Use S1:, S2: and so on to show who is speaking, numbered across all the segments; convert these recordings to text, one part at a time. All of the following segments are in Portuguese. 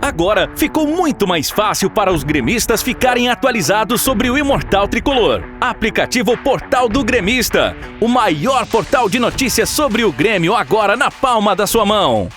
S1: Agora ficou muito mais fácil para os gremistas ficarem atualizados sobre o Imortal Tricolor. Aplicativo Portal do Gremista, o maior portal de notícias sobre o Grêmio agora na palma da sua mão.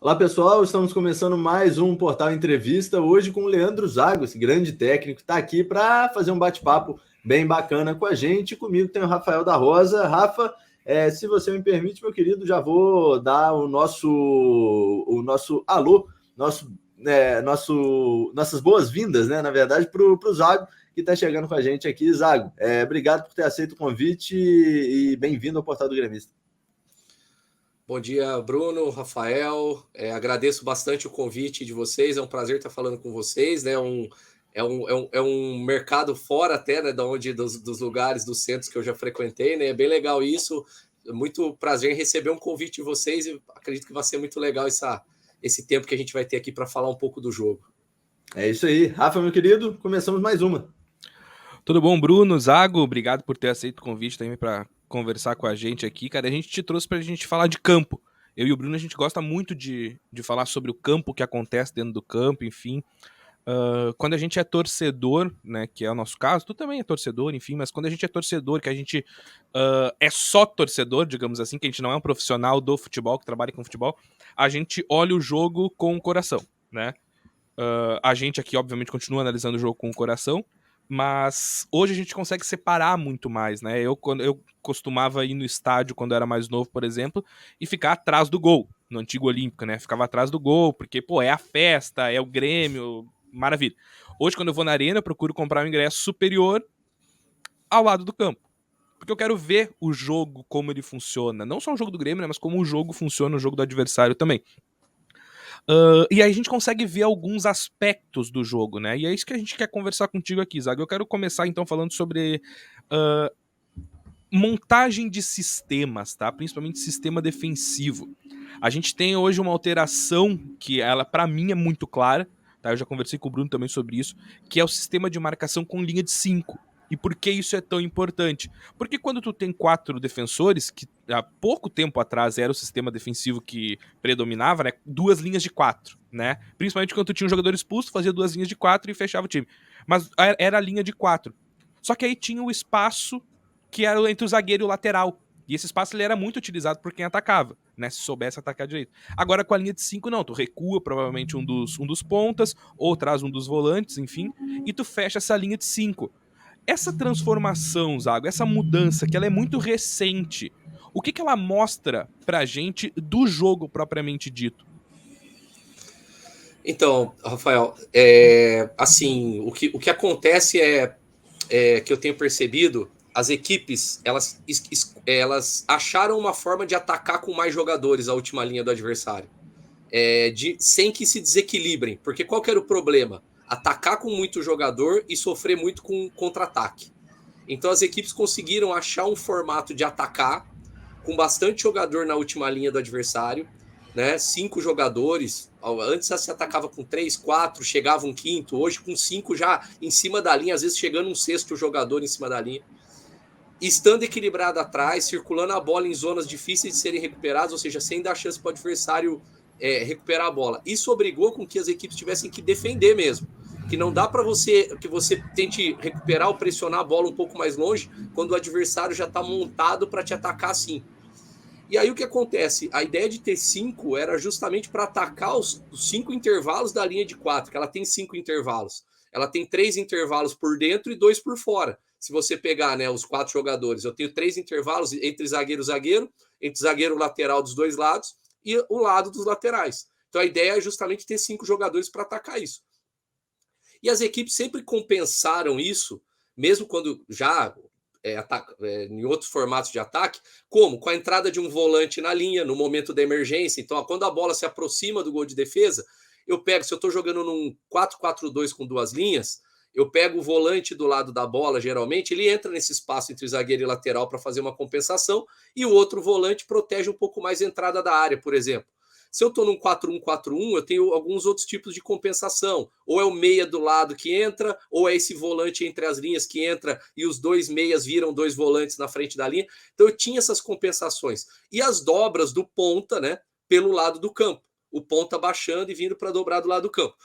S2: Olá pessoal, estamos começando mais um Portal Entrevista, hoje com o Leandro Zago, esse grande técnico, está aqui para fazer um bate-papo bem bacana com a gente. Comigo tem o Rafael da Rosa. Rafa, se você me permite, meu querido, já vou dar o nosso alô, nossas boas-vindas, né, na verdade, para o Zago, que está chegando com a gente aqui. Zago, obrigado por ter aceito o convite e bem-vindo ao Portal do Gremista.
S3: Bom dia, Bruno, Rafael. Agradeço bastante o convite de vocês. É um prazer estar falando com vocês, né? É um mercado fora até, né? Dos lugares, dos centros que eu já frequentei, né? É bem legal isso. Muito prazer em receber um convite de vocês e acredito que vai ser muito legal esse tempo que a gente vai ter aqui para falar um pouco do jogo.
S2: É isso aí. Rafa, meu querido, começamos mais uma.
S4: Tudo bom, Bruno, Zago? Obrigado por ter aceito o convite também para conversar com a gente aqui, cara. A gente te trouxe pra gente falar de campo. Eu e o Bruno, a gente gosta muito de falar sobre o campo, o que acontece dentro do campo, enfim. Quando a gente é torcedor, né, que é o nosso caso, tu também é torcedor, enfim, mas quando a gente é torcedor, que a gente é só torcedor, digamos assim, que a gente não é um profissional do futebol, que trabalha com futebol, a gente olha o jogo com o coração, né? A gente aqui, obviamente, continua analisando o jogo com o coração, mas hoje a gente consegue separar muito mais, né? Eu costumava ir no estádio quando eu era mais novo, por exemplo, e ficar atrás do gol, no antigo Olímpico, né? Ficava atrás do gol, porque, é a festa, é o Grêmio, maravilha. Hoje, quando eu vou na arena, eu procuro comprar um ingresso superior ao lado do campo, porque eu quero ver o jogo, como ele funciona. Não só o jogo do Grêmio, né? Mas como o jogo funciona, o jogo do adversário também. E aí a gente consegue ver alguns aspectos do jogo, né? E é isso que a gente quer conversar contigo aqui, Zago. Eu quero começar, então, falando sobre montagem de sistemas, tá? Principalmente sistema defensivo. A gente tem hoje uma alteração que ela, pra mim, é muito clara, tá? Eu já conversei com o Bruno também sobre isso, que é o sistema de marcação com linha de 5. E por que isso é tão importante? Porque quando tu tem 4 defensores, que há pouco tempo atrás era o sistema defensivo que predominava, né? 2 linhas de 4, né? Principalmente quando tu tinha um jogador expulso, fazia 2 linhas de 4 e fechava o time. Mas era a linha de 4. Só que aí tinha o espaço que era entre o zagueiro e o lateral. E esse espaço ele era muito utilizado por quem atacava, né? Se soubesse atacar direito. Agora com a linha de 5 não, tu recua provavelmente um dos pontas, ou traz um dos volantes, enfim, e tu fecha essa linha de 5. Essa transformação, Zago, essa mudança, que ela é muito recente, o que ela mostra pra gente do jogo propriamente dito?
S3: Então, Rafael, assim, o que acontece que eu tenho percebido, as equipes, elas acharam uma forma de atacar com mais jogadores a última linha do adversário, sem que se desequilibrem, porque qual que era o problema? Atacar com muito jogador e sofrer muito com contra-ataque. Então as equipes conseguiram achar um formato de atacar com bastante jogador na última linha do adversário, né? 5 jogadores. Antes se atacava com 3, 4, chegava um quinto. Hoje com 5 já em cima da linha, às vezes chegando um sexto jogador em cima da linha. Estando equilibrado atrás, circulando a bola em zonas difíceis de serem recuperadas, ou seja, sem dar chance para o adversário recuperar a bola. Isso obrigou com que as equipes tivessem que defender mesmo. Que não dá para que você tente recuperar ou pressionar a bola um pouco mais longe quando o adversário já está montado para te atacar assim. E aí o que acontece? A ideia de ter 5 era justamente para atacar os 5 intervalos da linha de 4, que ela tem 5 intervalos. Ela tem 3 intervalos por dentro e 2 por fora. Se você pegar, né, os 4 jogadores, eu tenho 3 intervalos entre zagueiro e zagueiro, entre zagueiro lateral dos 2 lados e o lado dos laterais. Então a ideia é justamente ter 5 jogadores para atacar isso. E as equipes sempre compensaram isso, mesmo quando já em outros formatos de ataque, como? Com a entrada de um volante na linha, no momento da emergência. Então, quando a bola se aproxima do gol de defesa, eu pego, se eu estou jogando num 4-4-2 com 2 linhas, eu pego o volante do lado da bola, geralmente, ele entra nesse espaço entre zagueiro e lateral para fazer uma compensação, e o outro volante protege um pouco mais a entrada da área, por exemplo. Se eu estou num 4-1-4-1, eu tenho alguns outros tipos de compensação. Ou é o meia do lado que entra, ou é esse volante entre as linhas que entra e os dois meias viram dois volantes na frente da linha. Então eu tinha essas compensações. E as dobras do ponta, né, pelo lado do campo. O ponta baixando e vindo para dobrar do lado do campo.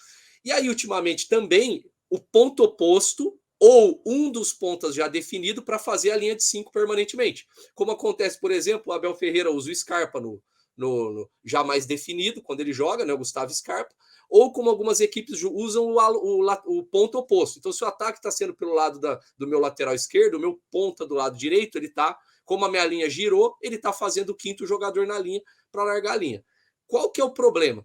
S3: E aí, ultimamente, também o ponto oposto ou um dos pontas já definido para fazer a linha de 5 permanentemente. Como acontece, por exemplo, o Abel Ferreira usa o Scarpa no já mais definido, quando ele joga, né, o Gustavo Scarpa, ou como algumas equipes usam o ponto oposto. Então, se o ataque está sendo pelo lado do meu lateral esquerdo, o meu ponta do lado direito, ele está, como a minha linha girou, ele está fazendo o quinto jogador na linha para largar a linha. Qual que é o problema?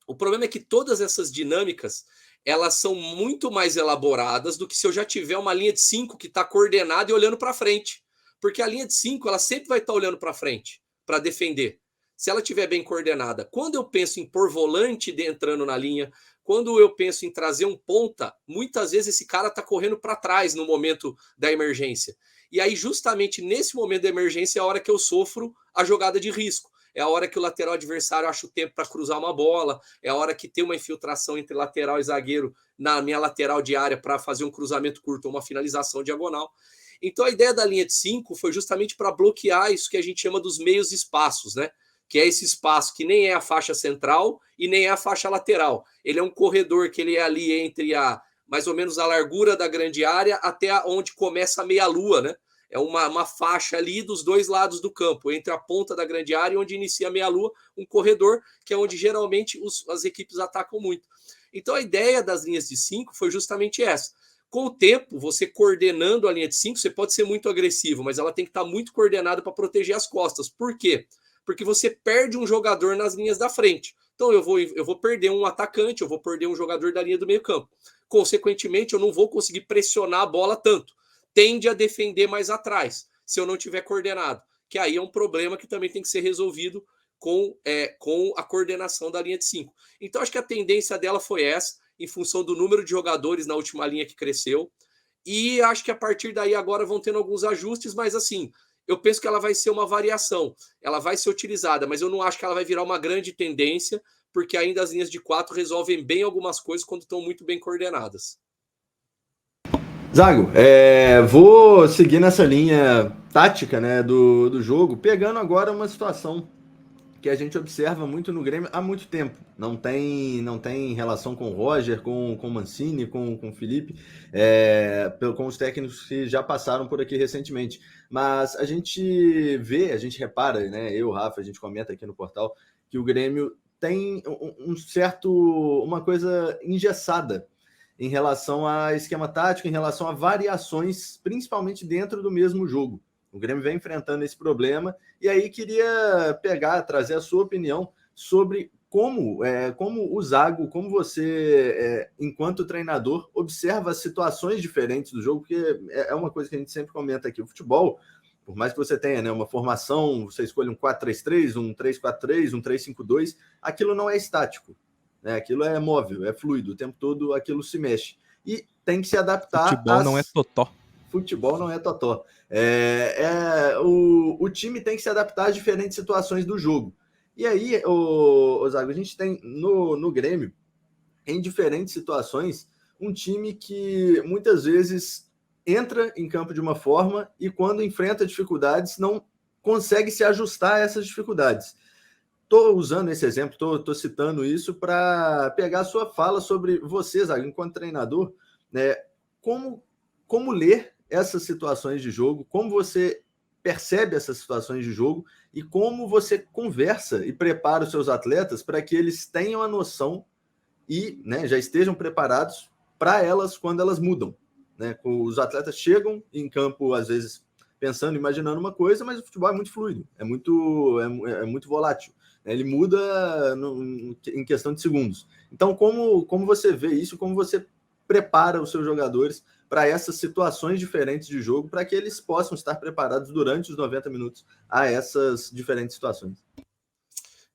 S3: O problema é que todas essas dinâmicas, elas são muito mais elaboradas do que se eu já tiver uma linha de 5 que está coordenada e olhando para frente. Porque a linha de 5, ela sempre vai estar olhando para frente, para defender. Se ela estiver bem coordenada. Quando eu penso em pôr volante entrando na linha, quando eu penso em trazer um ponta, muitas vezes esse cara está correndo para trás no momento da emergência. E aí, justamente nesse momento da emergência, é a hora que eu sofro a jogada de risco. É a hora que o lateral adversário acha o tempo para cruzar uma bola, é a hora que tem uma infiltração entre lateral e zagueiro na minha lateral de área para fazer um cruzamento curto ou uma finalização diagonal. Então, a ideia da linha de 5 foi justamente para bloquear isso que a gente chama dos meios espaços, né? Que é esse espaço que nem é a faixa central e nem é a faixa lateral. Ele é um corredor que ele é ali entre mais ou menos a largura da grande área até onde começa a meia-lua, né? É uma faixa ali dos dois lados do campo, entre a ponta da grande área e onde inicia a meia-lua, um corredor, que é onde geralmente as equipes atacam muito. Então a ideia das linhas de 5 foi justamente essa. Com o tempo, você coordenando a linha de 5, você pode ser muito agressivo, mas ela tem que estar muito coordenada para proteger as costas. Por quê? Porque você perde um jogador nas linhas da frente. Então eu vou perder um atacante, eu vou perder um jogador da linha do meio campo. Consequentemente, eu não vou conseguir pressionar a bola tanto. Tende a defender mais atrás, se eu não tiver coordenado. Que aí é um problema que também tem que ser resolvido com a coordenação da linha de 5. Então acho que a tendência dela foi essa, em função do número de jogadores na última linha que cresceu. E acho que a partir daí agora vão tendo alguns ajustes, mas assim, eu penso que ela vai ser uma variação, ela vai ser utilizada, mas eu não acho que ela vai virar uma grande tendência, porque ainda as linhas de 4 resolvem bem algumas coisas quando estão muito bem coordenadas.
S2: Zago, vou seguir nessa linha tática, né, do jogo, pegando agora uma situação que a gente observa muito no Grêmio há muito tempo. Não tem relação com o Roger, com o Mancini, com o Felipe, com os técnicos que já passaram por aqui recentemente. Mas a gente repara, né, eu, Rafa, a gente comenta aqui no portal, que o Grêmio tem uma coisa engessada em relação a esquema tático, em relação a variações, principalmente dentro do mesmo jogo. O Grêmio vem enfrentando esse problema, e aí queria trazer a sua opinião sobre como o Zago, como você, enquanto treinador, observa as situações diferentes do jogo, porque é uma coisa que a gente sempre comenta aqui. O futebol, por mais que você tenha, né, uma formação, você escolhe um 4-3-3, um 3-4-3, um 3-5-2, aquilo não é estático. Aquilo é móvel, é fluido, o tempo todo aquilo se mexe. E tem que se adaptar.
S4: Futebol não é totó.
S2: Futebol não é totó. O time tem que se adaptar às diferentes situações do jogo. E aí, Zago, a gente tem no Grêmio, em diferentes situações, um time que muitas vezes entra em campo de uma forma e quando enfrenta dificuldades não consegue se ajustar a essas dificuldades. Estou usando esse exemplo, estou citando isso para pegar a sua fala sobre você, Zago, enquanto treinador, né, como ler essas situações de jogo, como você percebe essas situações de jogo e como você conversa e prepara os seus atletas para que eles tenham a noção e, né, já estejam preparados para elas quando elas mudam. Né? Os atletas chegam em campo, às vezes, pensando, imaginando uma coisa, mas o futebol é muito fluido, é muito volátil. Ele muda em questão de segundos. Então, como você vê isso, como você prepara os seus jogadores para essas situações diferentes de jogo, para que eles possam estar preparados durante os 90 minutos a essas diferentes situações?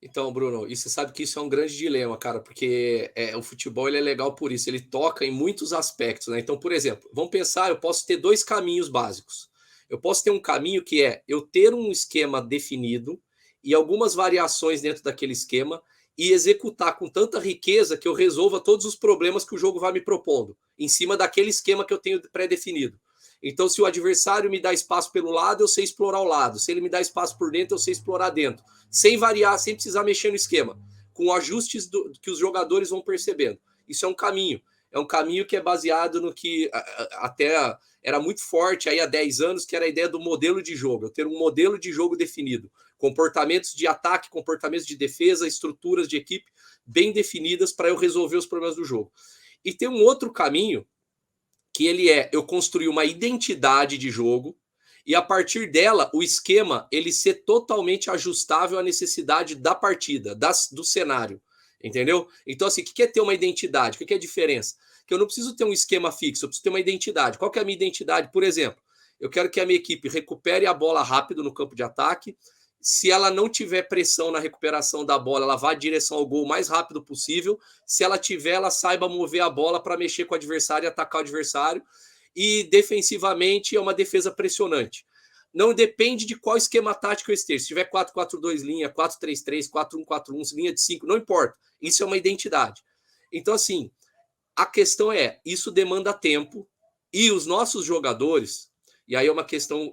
S3: Então, Bruno, e você sabe que isso é um grande dilema, cara, porque o futebol ele é legal por isso, ele toca em muitos aspectos, né? Então, por exemplo, vamos pensar, eu posso ter dois caminhos básicos. Eu posso ter um caminho que é eu ter um esquema definido e algumas variações dentro daquele esquema e executar com tanta riqueza que eu resolva todos os problemas que o jogo vai me propondo, em cima daquele esquema que eu tenho pré-definido. Então, se o adversário me dá espaço pelo lado, eu sei explorar o lado. Se ele me dá espaço por dentro, eu sei explorar dentro. Sem variar, sem precisar mexer no esquema. Com ajustes que os jogadores vão percebendo. Isso é um caminho. É um caminho que é baseado no que até era muito forte aí há 10 anos, que era a ideia do modelo de jogo. Eu ter um modelo de jogo definido. Comportamentos de ataque, comportamentos de defesa, estruturas de equipe bem definidas para eu resolver os problemas do jogo. E tem um outro caminho, que eu construir uma identidade de jogo e a partir dela o esquema ele ser totalmente ajustável à necessidade da partida, do cenário, entendeu? Então assim, o que é ter uma identidade? O que é a diferença? Que eu não preciso ter um esquema fixo, eu preciso ter uma identidade. Qual que é a minha identidade? Por exemplo, eu quero que a minha equipe recupere a bola rápido no campo de ataque. Se ela não tiver pressão na recuperação da bola, ela vá em direção ao gol o mais rápido possível. Se ela tiver, ela saiba mover a bola para mexer com o adversário e atacar o adversário. E defensivamente é uma defesa pressionante. Não depende de qual esquema tático eu esteja. Se tiver 4-4-2 linha, 4-3-3, 4-1-4-1, linha de 5, não importa. Isso é uma identidade. Então, assim, a questão isso demanda tempo e os nossos jogadores... E aí é uma questão,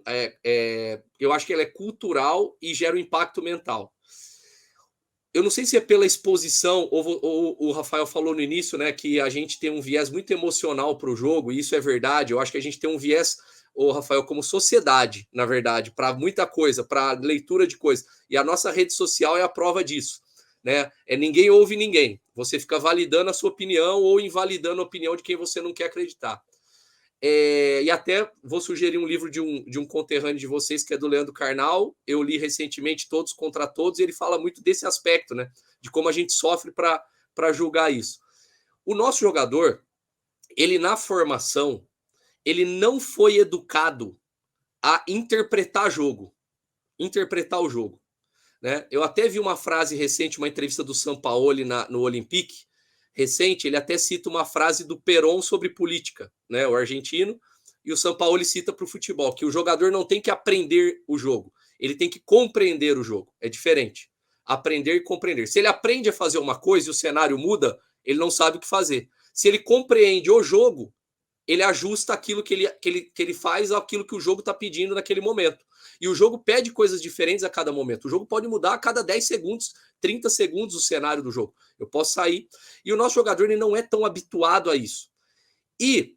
S3: eu acho que ela é cultural e gera um impacto mental. Eu não sei se é pela exposição, ou o Rafael falou no início, né, que a gente tem um viés muito emocional para o jogo, e isso é verdade. Eu acho que a gente tem um viés, Rafael, como sociedade, na verdade, para muita coisa, para leitura de coisa. E a nossa rede social é a prova disso. Né? Ninguém ouve ninguém. Você fica validando a sua opinião ou invalidando a opinião de quem você não quer acreditar. E até vou sugerir um livro de um conterrâneo de vocês, que é do Leandro Carnal. Eu li recentemente Todos contra Todos, e ele fala muito desse aspecto, né? De como a gente sofre para julgar isso. O nosso jogador, ele na formação, ele não foi educado a interpretar o jogo. Né? Eu até vi uma frase recente, uma entrevista do Sampaoli no Olympique, recente, ele até cita uma frase do Perón sobre política, né, o argentino, e o Sampaoli cita para o futebol, que o jogador não tem que aprender o jogo, ele tem que compreender o jogo, é diferente, aprender e compreender. Se ele aprende a fazer uma coisa e o cenário muda, ele não sabe o que fazer. Se ele compreende o jogo, ele ajusta aquilo que ele faz àquilo que o jogo está pedindo naquele momento. E o jogo pede coisas diferentes a cada momento. O jogo pode mudar a cada 10 segundos, 30 segundos o cenário do jogo. Eu posso sair. E o nosso jogador ele não é tão habituado a isso. E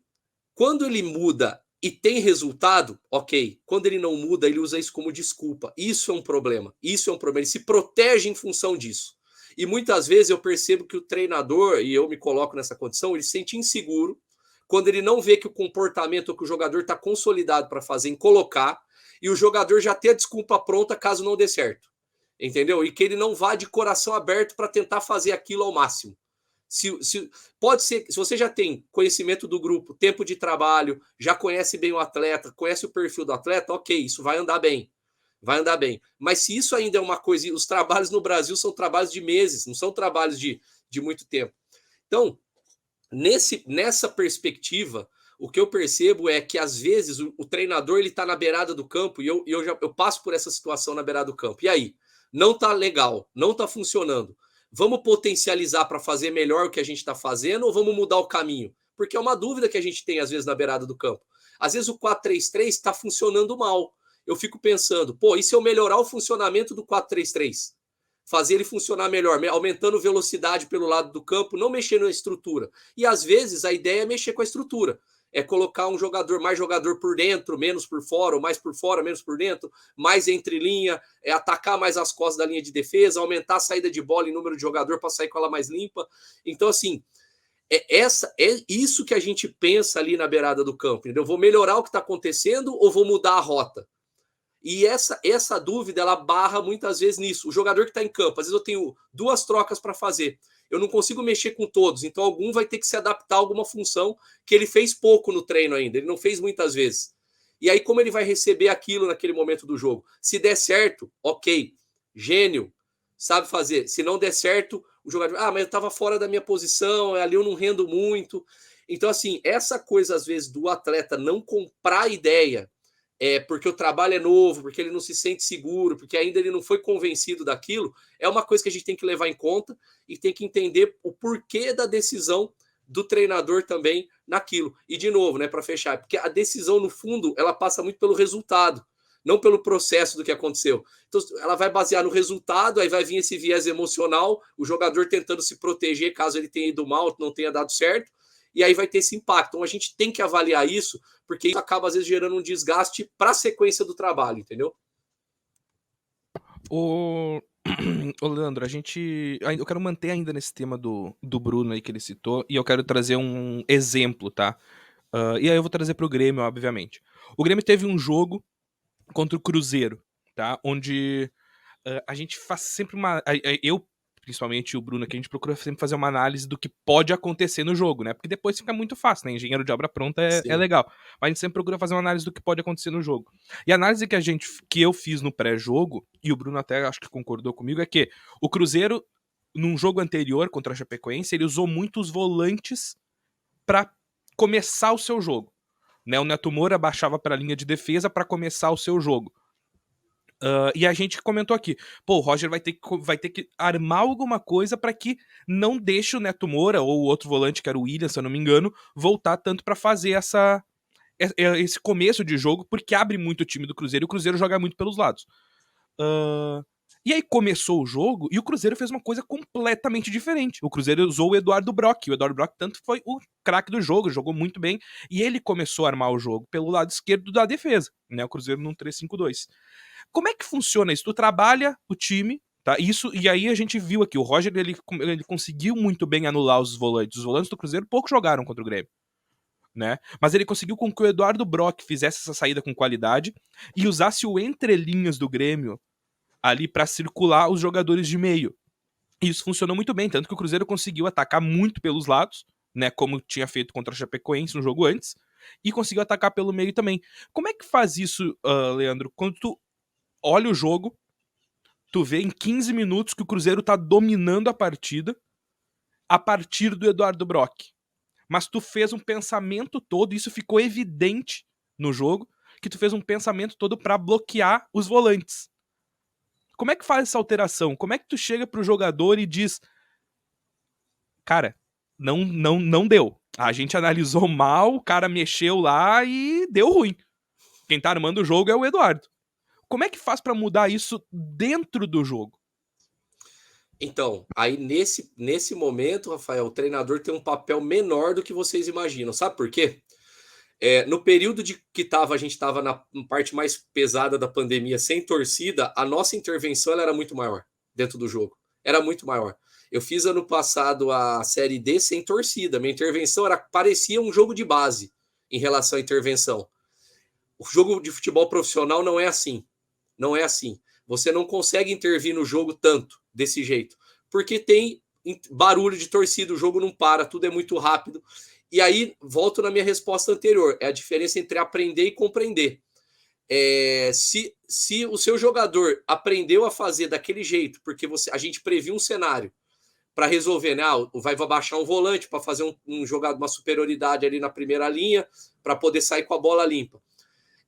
S3: quando ele muda e tem resultado, ok. Quando ele não muda, ele usa isso como desculpa. Isso é um problema. Ele se protege em função disso. E muitas vezes eu percebo que o treinador, e eu me coloco nessa condição, ele se sente inseguro quando ele não vê que o comportamento que o jogador está consolidado para fazer em colocar, e o jogador já tem a desculpa pronta caso não dê certo. Entendeu? E que ele não vá de coração aberto para tentar fazer aquilo ao máximo. Pode ser, se você já tem conhecimento do grupo, tempo de trabalho, já conhece bem o atleta, conhece o perfil do atleta, ok, isso vai andar bem. Mas se isso ainda é uma coisa, os trabalhos no Brasil são trabalhos de meses, não são trabalhos de muito tempo. Então, nessa perspectiva, o que eu percebo é que, às vezes, o treinador está na beirada do campo, e eu passo por essa situação na beirada do campo. E aí? Não está legal, não está funcionando. Vamos potencializar para fazer melhor o que a gente está fazendo ou vamos mudar o caminho? Porque é uma dúvida que a gente tem, às vezes, na beirada do campo. Às vezes o 4-3-3 está funcionando mal. Eu fico pensando, e se eu melhorar o funcionamento do 4-3-3? Fazer ele funcionar melhor, aumentando velocidade pelo lado do campo, não mexendo na estrutura. E às vezes a ideia é mexer com a estrutura. É colocar mais jogador por dentro, menos por fora, ou mais por fora, menos por dentro, mais entre linha, atacar mais as costas da linha de defesa, aumentar a saída de bola em número de jogador para sair com ela mais limpa. Então, assim, é isso que a gente pensa ali na beirada do campo. Entendeu? Vou melhorar o que está acontecendo ou vou mudar a rota? E essa dúvida, ela barra muitas vezes nisso. O jogador que está em campo, às vezes eu tenho 2 trocas para fazer. Eu não consigo mexer com todos, então algum vai ter que se adaptar a alguma função que ele fez pouco no treino ainda, ele não fez muitas vezes. E aí como ele vai receber aquilo naquele momento do jogo? Se der certo, ok, gênio. sabe fazer. Se não der certo, o jogador, mas eu estava fora da minha posição, ali eu não rendo muito. Então, assim, essa coisa, às vezes, do atleta não comprar ideia, porque o trabalho é novo, porque ele não se sente seguro, porque ainda ele não foi convencido daquilo, é uma coisa que a gente tem que levar em conta e tem que entender o porquê da decisão do treinador também naquilo. E, de novo, né, para fechar, porque a decisão, no fundo, ela passa muito pelo resultado, não pelo processo do que aconteceu. Então, ela vai basear no resultado, aí vai vir esse viés emocional, o jogador tentando se proteger caso ele tenha ido mal, não tenha dado certo, e aí vai ter esse impacto. Então, a gente tem que avaliar isso, porque isso acaba, às vezes, gerando um desgaste para a sequência do trabalho, entendeu?
S4: Ô, Leandro, eu quero manter ainda nesse tema do Bruno aí que ele citou, e eu quero trazer um exemplo, tá? E aí eu vou trazer pro Grêmio, obviamente. O Grêmio teve um jogo contra o Cruzeiro, tá? Onde a gente faz sempre eu, principalmente o Bruno aqui, a gente procura sempre fazer uma análise do que pode acontecer no jogo, né? Porque depois fica muito fácil, né? Engenheiro de obra pronta é legal. Mas a gente sempre procura fazer uma análise do que pode acontecer no jogo. E a análise que eu fiz no pré-jogo, e o Bruno até acho que concordou comigo, é que o Cruzeiro, num jogo anterior contra a Chapecoense, ele usou muitos volantes para começar o seu jogo. Né? O Neto Moura baixava para a linha de defesa para começar o seu jogo. E a gente comentou aqui, o Roger vai ter que armar alguma coisa para que não deixe o Neto Moura ou o outro volante, que era o William, se eu não me engano, voltar tanto para fazer esse começo de jogo, porque abre muito o time do Cruzeiro e o Cruzeiro joga muito pelos lados. E aí começou o jogo e o Cruzeiro fez uma coisa completamente diferente. O Cruzeiro usou o Eduardo Brock. O Eduardo Brock tanto foi o craque do jogo, jogou muito bem, e ele começou a armar o jogo pelo lado esquerdo da defesa, né? O Cruzeiro num 3-5-2. Como é que funciona isso? Tu trabalha o time, tá? E aí a gente viu aqui, o Roger ele conseguiu muito bem anular os volantes. Os volantes do Cruzeiro pouco jogaram contra o Grêmio, né? Mas ele conseguiu com que o Eduardo Brock fizesse essa saída com qualidade e usasse o entrelinhas do Grêmio ali para circular os jogadores de meio. E isso funcionou muito bem, tanto que o Cruzeiro conseguiu atacar muito pelos lados, né? Como tinha feito contra a Chapecoense no jogo antes, e conseguiu atacar pelo meio também. Como é que faz isso, Leandro? Quando tu olha o jogo, tu vê em 15 minutos que o Cruzeiro tá dominando a partida a partir do Eduardo Brock. Mas tu fez um pensamento todo, isso ficou evidente no jogo, que tu fez um pensamento todo para bloquear os volantes. Como é que faz essa alteração? Como é que tu chega pro jogador e diz, cara, não deu. A gente analisou mal, o cara mexeu lá e deu ruim. Quem tá armando o jogo é o Eduardo. Como é que faz para mudar isso dentro do jogo?
S3: Então, aí nesse momento, Rafael, o treinador tem um papel menor do que vocês imaginam. Sabe por quê? No período que a gente estava na parte mais pesada da pandemia, sem torcida, a nossa intervenção ela era muito maior dentro do jogo. Era muito maior. Eu fiz ano passado a Série D sem torcida. Minha intervenção parecia um jogo de base em relação à intervenção. O jogo de futebol profissional não é assim. Não é assim. Você não consegue intervir no jogo tanto, desse jeito. Porque tem barulho de torcida, o jogo não para, tudo é muito rápido. E aí, volto na minha resposta anterior. É a diferença entre aprender e compreender. Se o seu jogador aprendeu a fazer daquele jeito, porque a gente previu um cenário para resolver, né? Vai baixar um volante para fazer um jogado, uma superioridade ali na primeira linha, para poder sair com a bola limpa.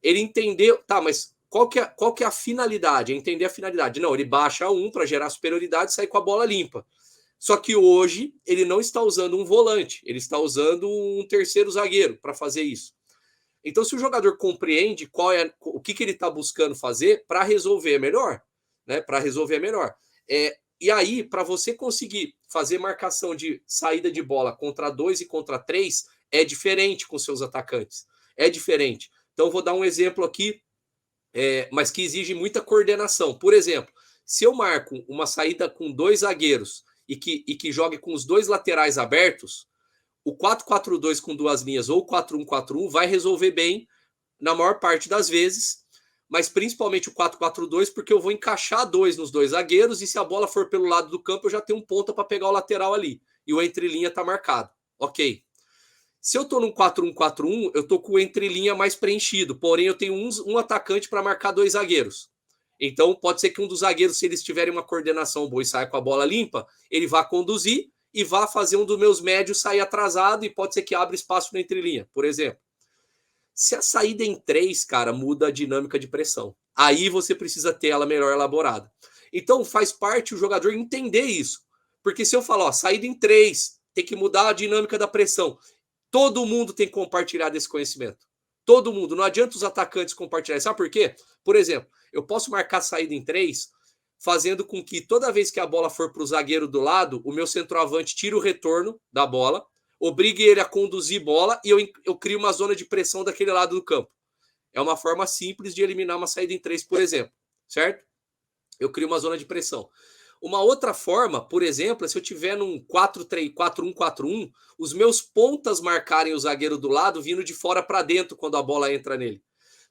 S3: Ele entendeu, tá, mas qual que é a finalidade? É entender a finalidade. Não, ele baixa um para gerar superioridade e sair com a bola limpa. Só que hoje ele não está usando um volante, ele está usando um terceiro zagueiro para fazer isso. Então, se o jogador compreende o que ele está buscando fazer para resolver melhor, né? Para resolver melhor. E aí, para você conseguir fazer marcação de saída de bola contra 2 e contra 3, é diferente com seus atacantes. É diferente. Então, vou dar um exemplo aqui, mas que exige muita coordenação. Por exemplo, se eu marco uma saída com 2 zagueiros e que jogue com os 2 laterais abertos, o 4-4-2 com 2 linhas ou 4-1-4-1 vai resolver bem na maior parte das vezes, mas principalmente o 4-4-2 porque eu vou encaixar 2 nos 2 zagueiros e se a bola for pelo lado do campo eu já tenho um ponta para pegar o lateral ali e o entrelinha está marcado. Ok. Se eu estou num 4-1-4-1, eu estou com o entrelinha mais preenchido, porém eu tenho um atacante para marcar 2 zagueiros. Então, pode ser que um dos zagueiros, se eles tiverem uma coordenação boa e saia com a bola limpa, ele vá conduzir e vá fazer um dos meus médios sair atrasado e pode ser que abra espaço na entrelinha, por exemplo. Se a saída em 3, cara, muda a dinâmica de pressão. Aí você precisa ter ela melhor elaborada. Então, faz parte o jogador entender isso. Porque se eu falar, ó, saída em 3, tem que mudar a dinâmica da pressão. Todo mundo tem que compartilhar desse conhecimento. Todo mundo. Não adianta os atacantes compartilhar. Sabe por quê? Por exemplo, eu posso marcar saída em 3, fazendo com que toda vez que a bola for para o zagueiro do lado, o meu centroavante tire o retorno da bola, obrigue ele a conduzir bola e eu crio uma zona de pressão daquele lado do campo. É uma forma simples de eliminar uma saída em 3, por exemplo. Certo? Eu crio uma zona de pressão. Uma outra forma, por exemplo, é se eu tiver num 4-3, 4-1-4-1, os meus pontas marcarem o zagueiro do lado vindo de fora para dentro quando a bola entra nele.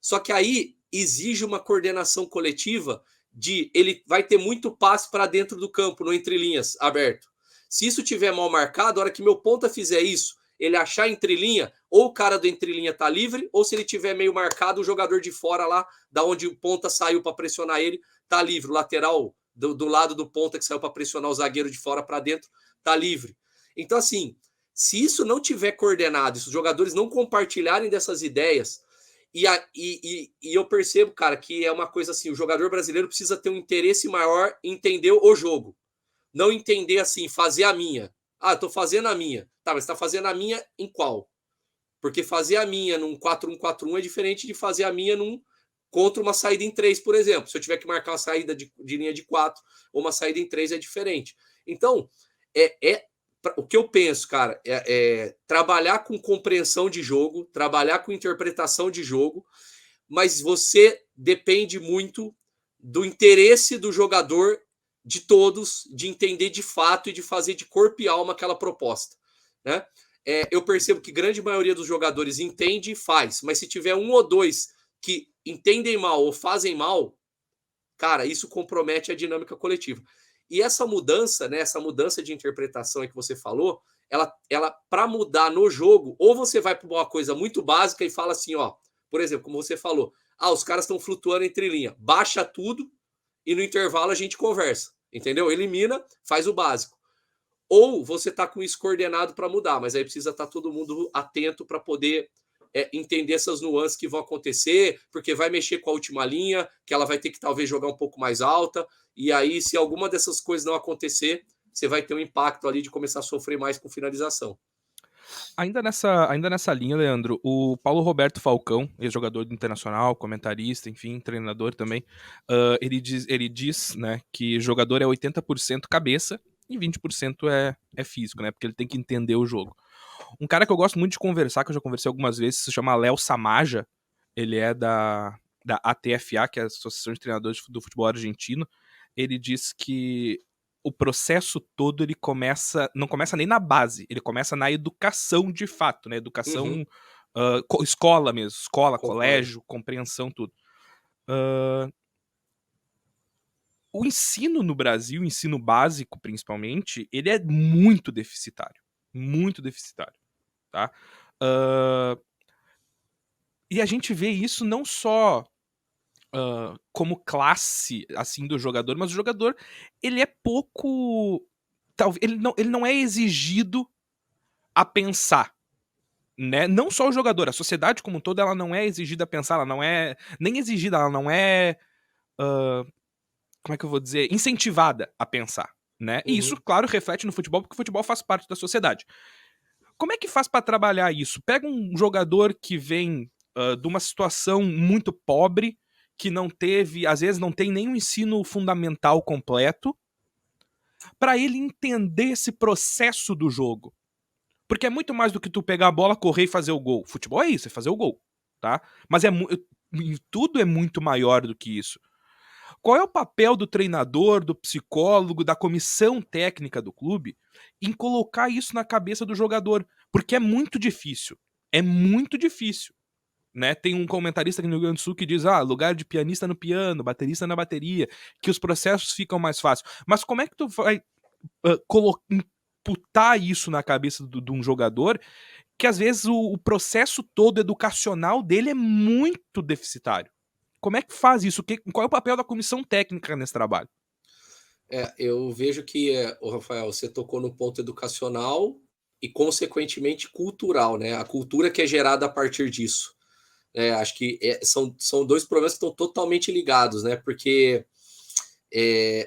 S3: Só que aí exige uma coordenação coletiva de ele vai ter muito passe para dentro do campo, no entre linhas, aberto. Se isso tiver mal marcado, a hora que meu ponta fizer isso, ele achar entre linha, ou o cara do entre linha tá livre, ou se ele tiver meio marcado, o jogador de fora lá, da onde o ponta saiu para pressionar ele, tá livre. O lateral do lado do ponta que saiu para pressionar o zagueiro de fora para dentro, tá livre. Então, assim, se isso não tiver coordenado, se os jogadores não compartilharem dessas ideias, e eu percebo, cara, que é uma coisa assim, o jogador brasileiro precisa ter um interesse maior em entender o jogo. Não entender assim, fazer a minha. Ah, eu tô fazendo a minha. Tá, mas você tá fazendo a minha em qual? Porque fazer a minha num 4-1-4-1 é diferente de fazer a minha contra uma saída em 3, por exemplo. Se eu tiver que marcar uma saída de linha de 4 ou uma saída em 3 é diferente. Então, o que eu penso, cara, é trabalhar com compreensão de jogo, trabalhar com interpretação de jogo, mas você depende muito do interesse do jogador, de todos, de entender de fato e de fazer de corpo e alma aquela proposta, né? Eu percebo que grande maioria dos jogadores entende e faz, mas se tiver um ou dois que entendem mal ou fazem mal, cara, isso compromete a dinâmica coletiva. E essa mudança, né, essa mudança de interpretação que você falou, ela para mudar no jogo, ou você vai para uma coisa muito básica e fala assim, ó, por exemplo, como você falou, os caras estão flutuando entre linha, baixa tudo e no intervalo a gente conversa, entendeu? Elimina, faz o básico. Ou você está com isso coordenado para mudar, mas aí precisa estar todo mundo atento para poder entender essas nuances que vão acontecer, porque vai mexer com a última linha, que ela vai ter que talvez jogar um pouco mais alta, e aí se alguma dessas coisas não acontecer, você vai ter um impacto ali de começar a sofrer mais com finalização.
S4: Ainda nessa linha, Leandro, o Paulo Roberto Falcão, ex-jogador do Internacional, comentarista, enfim, treinador também, ele diz, né, que jogador é 80% cabeça e 20% é físico, né, porque ele tem que entender o jogo. Um cara que eu gosto muito de conversar, que eu já conversei algumas vezes, se chama Léo Samaja, ele é da ATFA, que é a Associação de Treinadores do Futebol Argentino. Ele diz que o processo todo ele não começa nem na base, ele começa na educação de fato, né? Educação, escola mesmo, colégio, compreensão, tudo. O ensino no Brasil, o ensino básico principalmente, ele é muito deficitário, tá? E a gente vê isso não só como classe, assim, do jogador, mas o jogador, ele é pouco... Ele não é exigido a pensar, né? Não só o jogador, a sociedade como um todo, ela não é exigida a pensar, ela não é... Nem exigida, ela não é... como é que eu vou dizer? Incentivada a pensar, né? E isso, claro, reflete no futebol, porque o futebol faz parte da sociedade. Como é que faz pra trabalhar isso? Pega um jogador que vem de uma situação muito pobre, que não teve, às vezes não tem nem um ensino fundamental completo, para ele entender esse processo do jogo. Porque é muito mais do que tu pegar a bola, correr e fazer o gol. Futebol é isso, é fazer o gol, tá? Mas tudo é muito maior do que isso. Qual é o papel do treinador, do psicólogo, da comissão técnica do clube em colocar isso na cabeça do jogador? Porque é muito difícil. É muito difícil. Né? Tem um comentarista aqui no Rio Grande do Sul que diz, lugar de pianista no piano, baterista na bateria, que os processos ficam mais fáceis. Mas como é que tu vai imputar isso na cabeça de um jogador que às vezes o processo todo educacional dele é muito deficitário? Como é que faz isso? Qual é o papel da comissão técnica nesse trabalho?
S3: Eu vejo que, Rafael, você tocou no ponto educacional e, consequentemente, cultural, né? A cultura que é gerada a partir disso. Acho que são dois problemas que estão totalmente ligados, né? Porque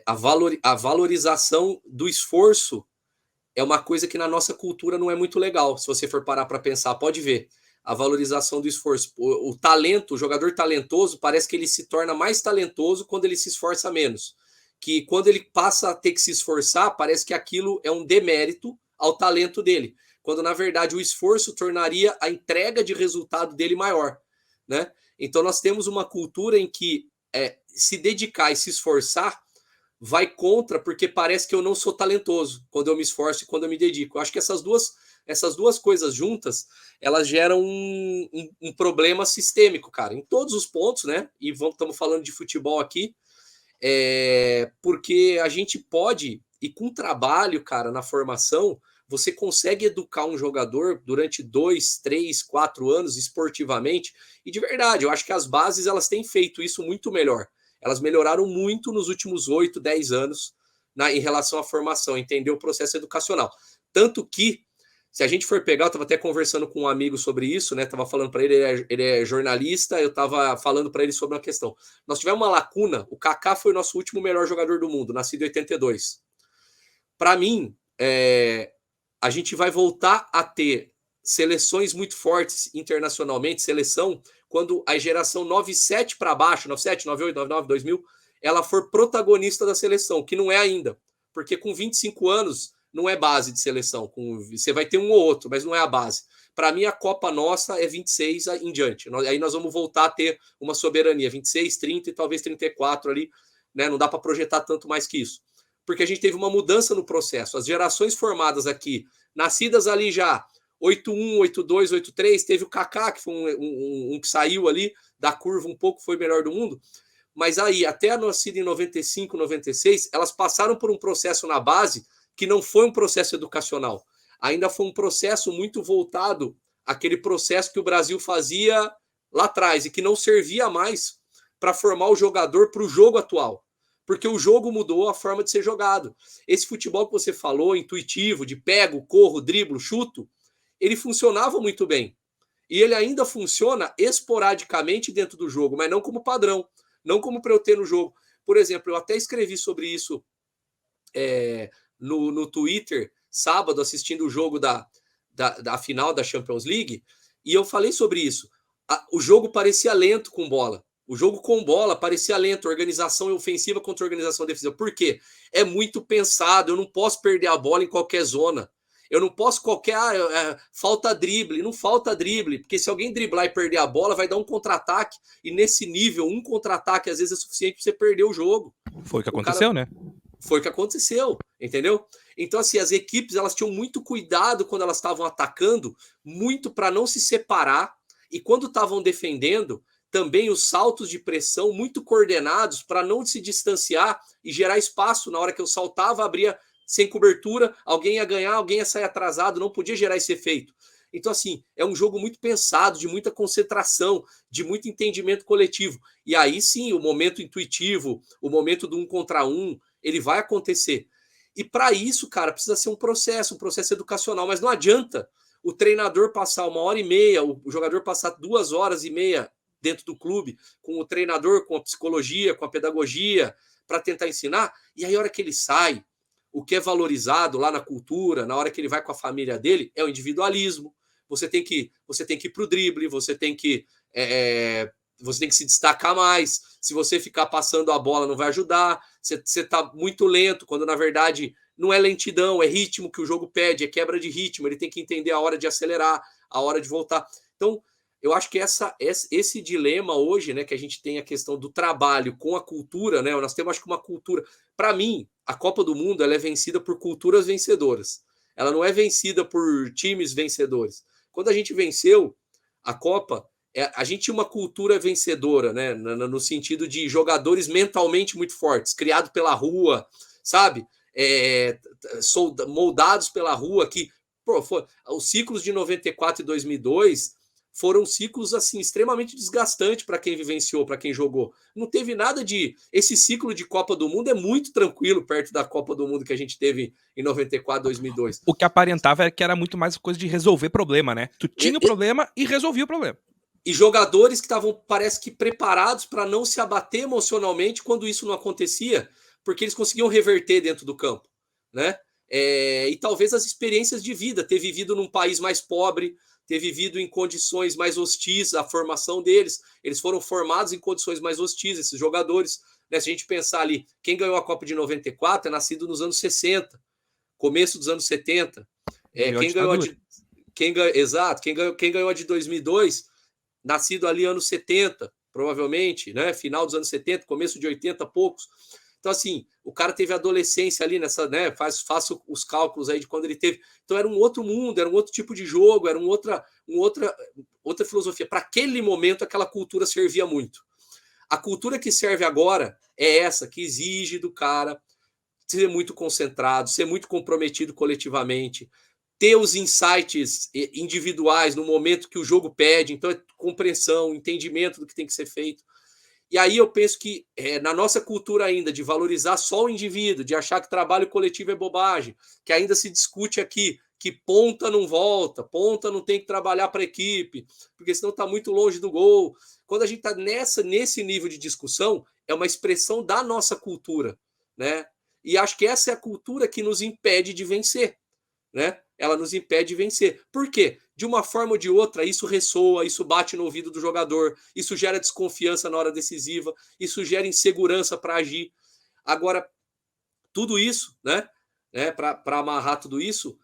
S3: a valorização do esforço é uma coisa que na nossa cultura não é muito legal. Se você for parar para pensar, pode ver. A valorização do esforço. O talento, o jogador talentoso, parece que ele se torna mais talentoso quando ele se esforça menos. Que quando ele passa a ter que se esforçar, parece que aquilo é um demérito ao talento dele. Quando, na verdade, o esforço tornaria a entrega de resultado dele maior, né? Então, nós temos uma cultura em que se dedicar e se esforçar vai contra, porque parece que eu não sou talentoso quando eu me esforço e quando eu me dedico. Eu acho que essas duas coisas juntas, elas geram um problema sistêmico, cara, em todos os pontos, né? E estamos falando de futebol aqui, porque a gente pode, e com trabalho, cara, na formação, você consegue educar um jogador durante 2, 3, 4 anos esportivamente, e de verdade, eu acho que as bases elas têm feito isso muito melhor. Elas melhoraram muito nos últimos 8, 10 anos em relação à formação, entender o processo educacional. Tanto que, se a gente for pegar, eu estava até conversando com um amigo sobre isso, né? Estava falando para ele, ele é jornalista, eu estava falando para ele sobre uma questão. Nós tivemos uma lacuna, o Kaká foi o nosso último melhor jogador do mundo, nascido em 82. Para mim, a gente vai voltar a ter seleções muito fortes internacionalmente, seleção, quando a geração 97 para baixo, 97, 98, 99, 2000, ela for protagonista da seleção, que não é ainda, porque com 25 anos não é base de seleção, você vai ter um ou outro, mas não é a base. Para mim, a Copa nossa é 26 em diante, aí nós vamos voltar a ter uma soberania, 26, 30 e talvez 34 ali, né? Não dá para projetar tanto mais que isso, porque a gente teve uma mudança no processo, as gerações formadas aqui, nascidas ali já 8-1, 8-2, 8-3, teve o Kaká, que foi um que saiu ali da curva um pouco, foi o melhor do mundo, mas aí, até a nascida em 95, 96, elas passaram por um processo na base que não foi um processo educacional, ainda foi um processo muito voltado àquele processo que o Brasil fazia lá atrás e que não servia mais para formar o jogador para o jogo atual, porque o jogo mudou a forma de ser jogado. Esse futebol que você falou, intuitivo, de pego, corro, driblo, chuto, ele funcionava muito bem. E ele ainda funciona esporadicamente dentro do jogo, mas não como padrão, não como para eu ter no jogo. Por exemplo, eu até escrevi sobre isso no Twitter, sábado, assistindo o jogo da final da Champions League, e eu falei sobre isso. O jogo parecia lento com bola. O jogo com bola parecia lento, organização ofensiva contra organização defensiva. Por quê? É muito pensado, eu não posso perder a bola em qualquer zona. Eu não posso falta drible, não falta drible, porque se alguém driblar e perder a bola, vai dar um contra-ataque, e nesse nível, um contra-ataque às vezes é suficiente para você perder o jogo.
S4: Foi o que aconteceu, né?
S3: Foi o que aconteceu, entendeu? Então, assim, as equipes, elas tinham muito cuidado quando elas estavam atacando, muito para não se separar, e quando estavam defendendo, também os saltos de pressão muito coordenados para não se distanciar e gerar espaço. Na hora que eu saltava, abria sem cobertura, alguém ia ganhar, alguém ia sair atrasado, não podia gerar esse efeito. Então, assim, é um jogo muito pensado, de muita concentração, de muito entendimento coletivo. E aí sim, o momento intuitivo, o momento do 1 contra 1, ele vai acontecer. E para isso, cara, precisa ser um processo educacional, mas não adianta o treinador passar 1h30, o jogador passar 2h30 dentro do clube, com o treinador, com a psicologia, com a pedagogia, para tentar ensinar, e aí a hora que ele sai, o que é valorizado lá na cultura, na hora que ele vai com a família dele, é o individualismo. Você tem que ir para o drible, você tem que se destacar mais. Se você ficar passando a bola, não vai ajudar. Você está muito lento, quando na verdade não é lentidão, é ritmo que o jogo pede, é quebra de ritmo. Ele tem que entender a hora de acelerar, a hora de voltar. Então, eu acho que esse dilema hoje, né, que a gente tem a questão do trabalho com a cultura, né, nós temos, acho que, uma cultura... Para mim, a Copa do Mundo ela é vencida por culturas vencedoras. Ela não é vencida por times vencedores. Quando a gente venceu a Copa, a gente tinha uma cultura vencedora, né, no sentido de jogadores mentalmente muito fortes, criados pela rua, sabe? Moldados pela rua, que os ciclos de 94 e 2002... foram ciclos assim extremamente desgastantes para quem vivenciou, para quem jogou. Não teve nada de... Esse ciclo de Copa do Mundo é muito tranquilo perto da Copa do Mundo que a gente teve em 94, 2002.
S4: O que aparentava é que era muito mais coisa de resolver problema, né? Tu tinha o problema e resolvia o problema.
S3: E jogadores que estavam, parece que, preparados para não se abater emocionalmente quando isso não acontecia, porque eles conseguiam reverter dentro do campo, né? E talvez as experiências de vida, ter vivido num país mais pobre, ter vivido em condições mais hostis, a formação deles, eles foram formados em condições mais hostis, esses jogadores, né? Se a gente pensar ali, quem ganhou a Copa de 94 é nascido nos anos 60, começo dos anos 70. Quem ganhou a de 2002, nascido ali anos 70, provavelmente, né? Final dos anos 70, começo de 80 poucos. Então, assim, o cara teve adolescência ali nessa, né? Faço os cálculos aí de quando ele teve. Então, era um outro mundo, era um outro tipo de jogo, era outra filosofia. Para aquele momento, aquela cultura servia muito. A cultura que serve agora é essa, que exige do cara ser muito concentrado, ser muito comprometido coletivamente, ter os insights individuais no momento que o jogo pede. Então, é compreensão, entendimento do que tem que ser feito. E aí eu penso que na nossa cultura ainda de valorizar só o indivíduo, de achar que trabalho coletivo é bobagem, que ainda se discute aqui que ponta não volta, ponta não tem que trabalhar para a equipe, porque senão está muito longe do gol. Quando a gente está nesse nível de discussão, é uma expressão da nossa cultura, né? E acho que essa é a cultura que nos impede de vencer, né? Ela nos impede de vencer. Por quê? De uma forma ou de outra, isso ressoa, isso bate no ouvido do jogador, isso gera desconfiança na hora decisiva, isso gera insegurança para agir. Agora, tudo isso, né? Para amarrar tudo isso,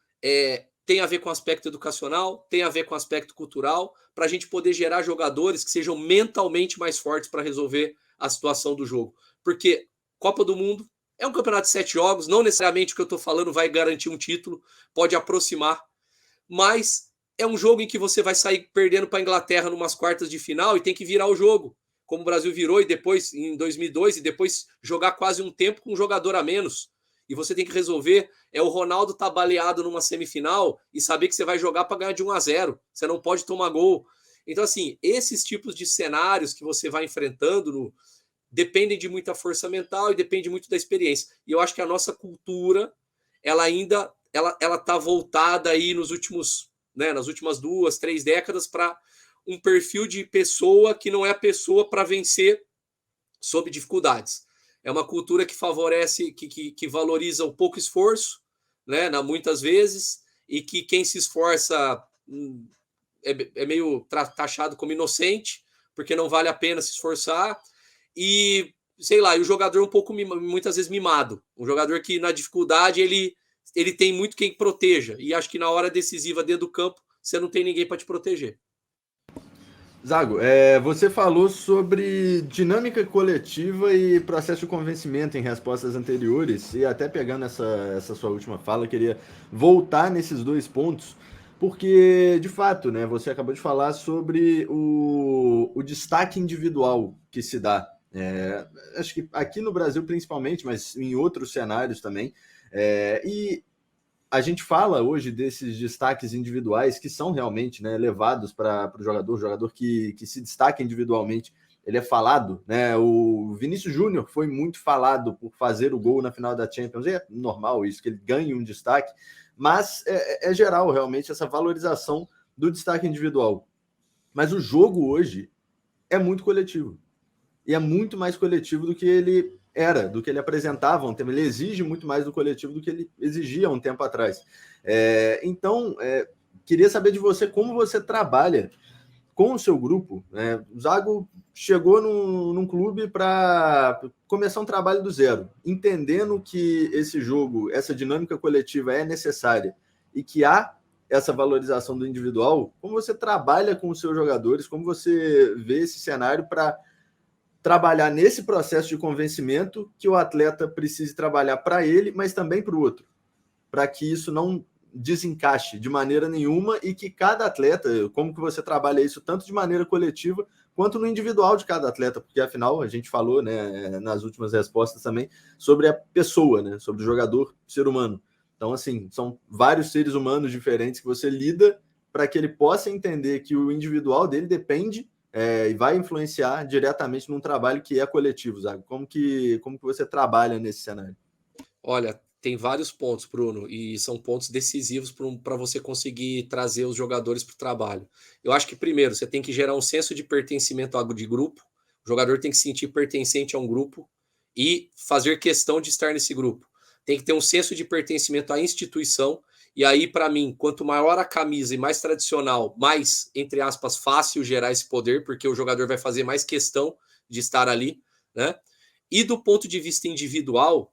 S3: tem a ver com o aspecto educacional, tem a ver com o aspecto cultural, para a gente poder gerar jogadores que sejam mentalmente mais fortes para resolver a situação do jogo. Porque Copa do Mundo é um campeonato de 7 jogos, não necessariamente o que eu estou falando vai garantir um título, pode aproximar, mas é um jogo em que você vai sair perdendo para a Inglaterra numas quartas de final e tem que virar o jogo, como o Brasil virou e depois em 2002, e depois jogar quase um tempo com um jogador a menos. E você tem que resolver, o Ronaldo tá baleado numa semifinal e saber que você vai jogar para ganhar de 1-0, você não pode tomar gol. Então, assim, esses tipos de cenários que você vai enfrentando dependem de muita força mental e depende muito da experiência. E eu acho que a nossa cultura, ela ainda ela tá voltada aí nos últimos, né, nas últimas 2, 3 décadas para um perfil de pessoa que não é a pessoa para vencer sob dificuldades. É uma cultura que favorece, que valoriza o pouco esforço, né, muitas vezes, e que quem se esforça é meio taxado como inocente, porque não vale a pena se esforçar. E, sei lá, e o jogador um pouco, muitas vezes, mimado. Um jogador que, na dificuldade, ele tem muito quem proteja. E acho que na hora decisiva, dentro do campo, você não tem ninguém para te proteger.
S2: Zago, você falou sobre dinâmica coletiva e processo de convencimento em respostas anteriores, e até pegando essa sua última fala, queria voltar nesses 2 pontos, porque, de fato, né, você acabou de falar sobre o destaque individual que se dá. Acho que aqui no Brasil principalmente, mas em outros cenários também. E a gente fala hoje desses destaques individuais que são realmente, né, levados para o jogador que se destaca individualmente, ele é falado, né? O Vinícius Júnior foi muito falado por fazer o gol na final da Champions, e é normal isso, que ele ganhe um destaque, mas é geral realmente essa valorização do destaque individual. Mas o jogo hoje é muito coletivo, e é muito mais coletivo do que ele do que ele apresentava um tempo. Ele exige muito mais do coletivo do que ele exigia um tempo atrás. Então, queria saber de você como você trabalha com o seu grupo, né? O Zago chegou num clube para começar um trabalho do zero, entendendo que esse jogo, essa dinâmica coletiva é necessária e que há essa valorização do individual. Como você trabalha com os seus jogadores, como você vê esse cenário para trabalhar nesse processo de convencimento que o atleta precise trabalhar para ele, mas também para o outro, para que isso não desencaixe de maneira nenhuma e que cada atleta, como que você trabalha isso tanto de maneira coletiva quanto no individual de cada atleta, porque afinal a gente falou, né, nas últimas respostas também sobre a pessoa, né, sobre o jogador, ser humano. Então, assim, são vários seres humanos diferentes que você lida para que ele possa entender que o individual dele depende e vai influenciar diretamente num trabalho que é coletivo, Zago? Como que você trabalha nesse cenário?
S3: Olha, tem vários pontos, Bruno, e são pontos decisivos para você conseguir trazer os jogadores para o trabalho. Eu acho que, primeiro, você tem que gerar um senso de pertencimento de grupo. O jogador tem que se sentir pertencente a um grupo e fazer questão de estar nesse grupo. Tem que ter um senso de pertencimento à instituição. E aí, para mim, quanto maior a camisa e mais tradicional, mais, entre aspas, fácil gerar esse poder, porque o jogador vai fazer mais questão de estar ali, né? E do ponto de vista individual,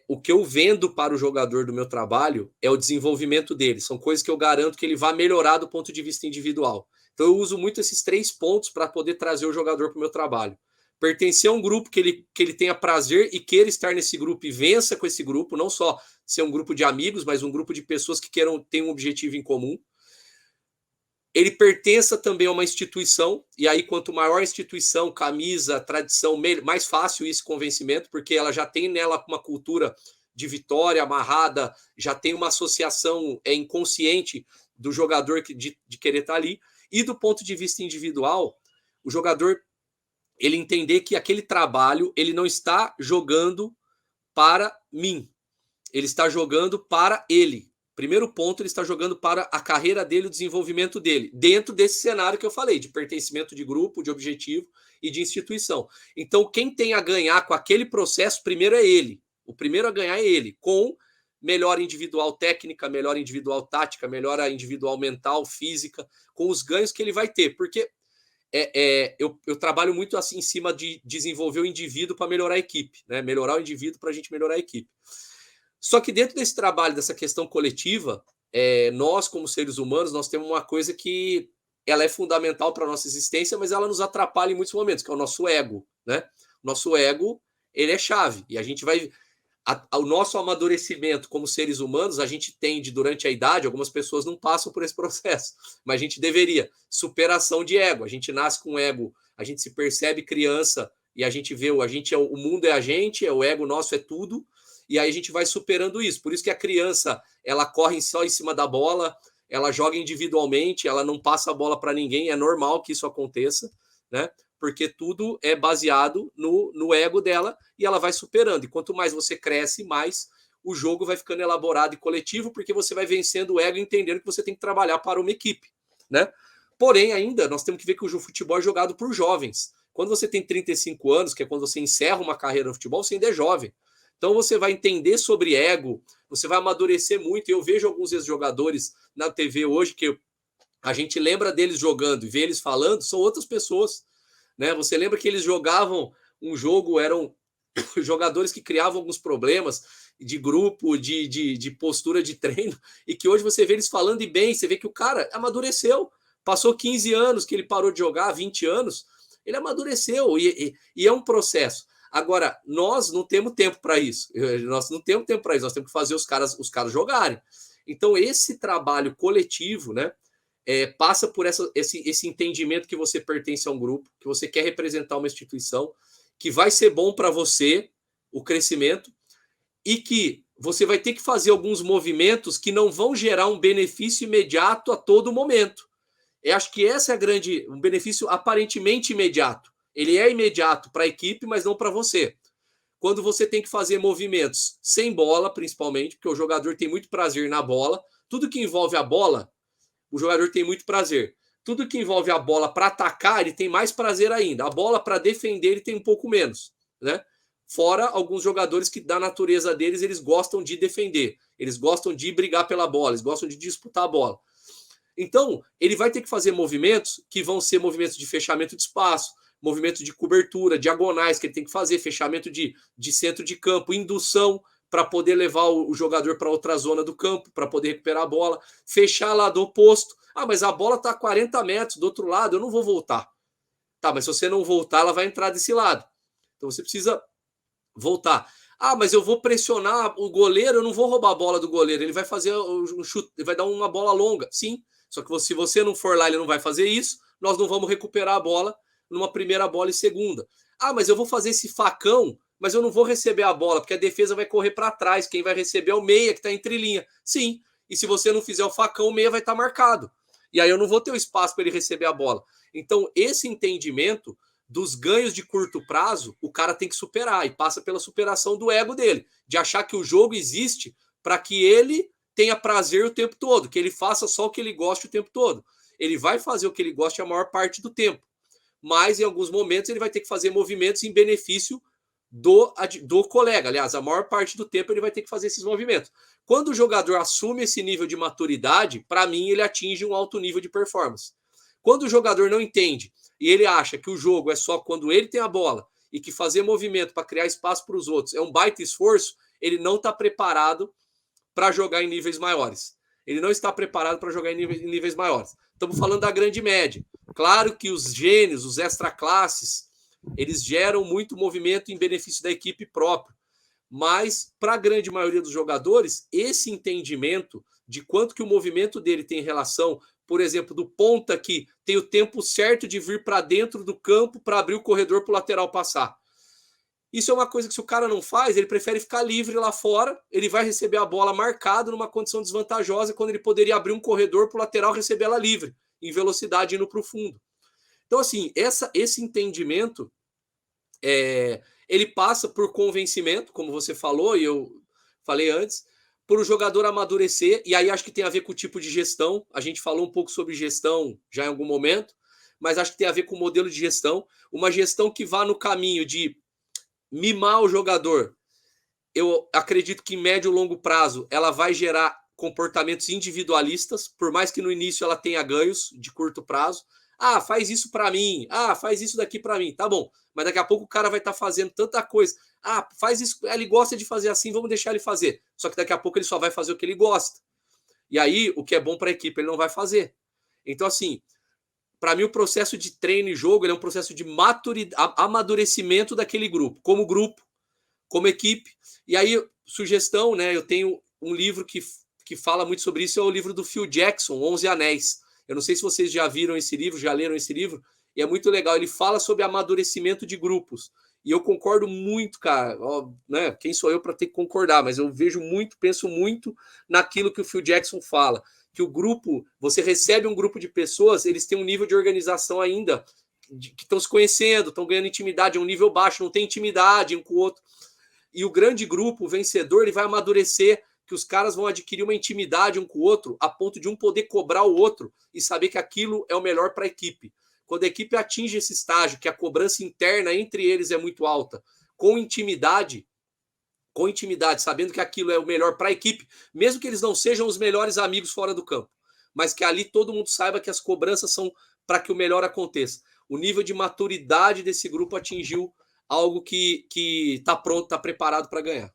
S3: o que eu vendo para o jogador do meu trabalho é o desenvolvimento dele. São coisas que eu garanto que ele vai melhorar do ponto de vista individual. Então eu uso muito esses 3 pontos para poder trazer o jogador para o meu trabalho. Pertencer a um grupo que ele tenha prazer e queira estar nesse grupo e vença com esse grupo, não só ser um grupo de amigos, mas um grupo de pessoas que ter um objetivo em comum. Ele pertença também a uma instituição, e aí quanto maior a instituição, camisa, tradição, mais fácil esse convencimento, porque ela já tem nela uma cultura de vitória amarrada, já tem uma associação inconsciente do jogador de querer estar ali. E do ponto de vista individual, o jogador ele entender que aquele trabalho ele não está jogando para mim, ele está jogando para ele. Primeiro ponto, ele está jogando para a carreira dele, o desenvolvimento dele, dentro desse cenário que eu falei, de pertencimento de grupo, de objetivo e de instituição. Então, quem tem a ganhar com aquele processo, primeiro é ele. O primeiro a ganhar é ele, com melhora individual técnica, melhora individual tática, melhora individual mental, física, com os ganhos que ele vai ter. Porque eu trabalho muito assim em cima de desenvolver o indivíduo para melhorar a equipe, né? Melhorar o indivíduo para a gente melhorar a equipe. Só que dentro desse trabalho, dessa questão coletiva, nós, como seres humanos, nós temos uma coisa que ela é fundamental para a nossa existência, mas ela nos atrapalha em muitos momentos, que é o nosso ego, né? Nosso ego, ele é chave. E a gente vai... o nosso amadurecimento como seres humanos, a gente tende, durante a idade, algumas pessoas não passam por esse processo, mas a gente deveria. Superação de ego. A gente nasce com ego, a gente se percebe criança e a gente vê, o mundo é a gente, o ego nosso é tudo, e aí a gente vai superando isso. Por isso que a criança, ela corre só em cima da bola, ela joga individualmente, ela não passa a bola para ninguém, é normal que isso aconteça, né? Porque tudo é baseado no ego dela e ela vai superando. E quanto mais você cresce, mais o jogo vai ficando elaborado e coletivo, porque você vai vencendo o ego e entendendo que você tem que trabalhar para uma equipe, né? Porém, ainda, nós temos que ver que o futebol é jogado por jovens. Quando você tem 35 anos, que é quando você encerra uma carreira no futebol, você ainda é jovem. Então você vai entender sobre ego, você vai amadurecer muito. Eu vejo alguns ex-jogadores na TV hoje que a gente lembra deles jogando e vê eles falando, são outras pessoas, né? Você lembra que eles jogavam um jogo, eram jogadores que criavam alguns problemas de grupo, de postura de treino, e que hoje você vê eles falando e bem, você vê que o cara amadureceu, passou 15 anos que ele parou de jogar, 20 anos, ele amadureceu, e é um processo. Agora, nós não temos tempo para isso. Nós não temos tempo para isso. Nós temos que fazer os caras jogarem. Então, esse trabalho coletivo, né, passa por esse entendimento que você pertence a um grupo, que você quer representar uma instituição, que vai ser bom para você, o crescimento, e que você vai ter que fazer alguns movimentos que não vão gerar um benefício imediato a todo momento. Eu acho que essa é um benefício aparentemente imediato. Ele é imediato para a equipe, mas não para você. Quando você tem que fazer movimentos sem bola, principalmente, porque o jogador tem muito prazer na bola. Tudo que envolve a bola, o jogador tem muito prazer. Tudo que envolve a bola para atacar, ele tem mais prazer ainda. A bola para defender, ele tem um pouco menos, né? Fora alguns jogadores que, da natureza deles, eles gostam de defender. Eles gostam de brigar pela bola, eles gostam de disputar a bola. Então, ele vai ter que fazer movimentos que vão ser movimentos de fechamento de espaço, movimento de cobertura, diagonais que ele tem que fazer, fechamento de centro de campo, indução para poder levar o jogador para outra zona do campo, para poder recuperar a bola, fechar lá do oposto. Ah, mas a bola está a 40 metros do outro lado, eu não vou voltar. Tá, mas se você não voltar, ela vai entrar desse lado. Então você precisa voltar. Ah, mas eu vou pressionar o goleiro, eu não vou roubar a bola do goleiro, ele vai fazer um chute, ele vai dar uma bola longa. Sim, só que se você não for lá, ele não vai fazer isso, nós não vamos recuperar a bola numa primeira bola e segunda. Ah, mas eu vou fazer esse facão, mas eu não vou receber a bola, porque a defesa vai correr para trás, quem vai receber é o meia que está entre linha. Sim, e se você não fizer o facão, o meia vai estar marcado. E aí eu não vou ter o espaço para ele receber a bola. Então, esse entendimento dos ganhos de curto prazo, o cara tem que superar, e passa pela superação do ego dele, de achar que o jogo existe para que ele tenha prazer o tempo todo, que ele faça só o que ele gosta o tempo todo. Ele vai fazer o que ele gosta a maior parte do tempo, mas em alguns momentos ele vai ter que fazer movimentos em benefício do colega. Aliás, a maior parte do tempo ele vai ter que fazer esses movimentos. Quando o jogador assume esse nível de maturidade, para mim ele atinge um alto nível de performance. Quando o jogador não entende e ele acha que o jogo é só quando ele tem a bola e que fazer movimento para criar espaço para os outros é um baita esforço, ele não está preparado para jogar em níveis maiores. Ele não está preparado para jogar em níveis maiores. Estamos falando da grande média. Claro que os gênios, os extra classes, eles geram muito movimento em benefício da equipe própria. Mas, para a grande maioria dos jogadores, esse entendimento de quanto que o movimento dele tem relação, por exemplo, do ponta que tem o tempo certo de vir para dentro do campo para abrir o corredor para o lateral passar. Isso é uma coisa que, se o cara não faz, ele prefere ficar livre lá fora, ele vai receber a bola marcada numa condição desvantajosa, quando ele poderia abrir um corredor para o lateral receber ela livre, em velocidade, indo para o fundo. Então, assim, esse entendimento, ele passa por convencimento, como você falou, e eu falei antes, por o jogador amadurecer, e aí acho que tem a ver com o tipo de gestão. A gente falou um pouco sobre gestão já em algum momento, mas acho que tem a ver com o modelo de gestão. Uma gestão que vá no caminho de mimar o jogador, eu acredito que em médio e longo prazo ela vai gerar comportamentos individualistas, por mais que no início ela tenha ganhos de curto prazo. Ah, faz isso para mim. Ah, faz isso daqui para mim. Tá bom. Mas daqui a pouco o cara vai estar fazendo tanta coisa. Ah, faz isso. Ele gosta de fazer assim, vamos deixar ele fazer. Só que daqui a pouco ele só vai fazer o que ele gosta. E aí, o que é bom para a equipe, ele não vai fazer. Então, assim, para mim, o processo de treino e jogo ele é um processo de amadurecimento daquele grupo, como equipe. E aí, sugestão, né? Eu tenho um livro que fala muito sobre isso, é o livro do Phil Jackson, 11 Anéis. Eu não sei se vocês já viram esse livro, já leram esse livro, e é muito legal. Ele fala sobre amadurecimento de grupos. E eu concordo muito, cara. Ó, né? Quem sou eu para ter que concordar? Mas eu vejo muito, penso muito naquilo que o Phil Jackson fala. Que o grupo, você recebe um grupo de pessoas, eles têm um nível de organização ainda, que estão se conhecendo, estão ganhando intimidade, é um nível baixo, não tem intimidade um com o outro. E o grande grupo, o vencedor, ele vai amadurecer, que os caras vão adquirir uma intimidade um com o outro, a ponto de um poder cobrar o outro e saber que aquilo é o melhor para a equipe. Quando a equipe atinge esse estágio, que a cobrança interna entre eles é muito alta, com intimidade, sabendo que aquilo é o melhor para a equipe, mesmo que eles não sejam os melhores amigos fora do campo, mas que ali todo mundo saiba que as cobranças são para que o melhor aconteça. O nível de maturidade desse grupo atingiu algo que está pronto, está preparado para ganhar.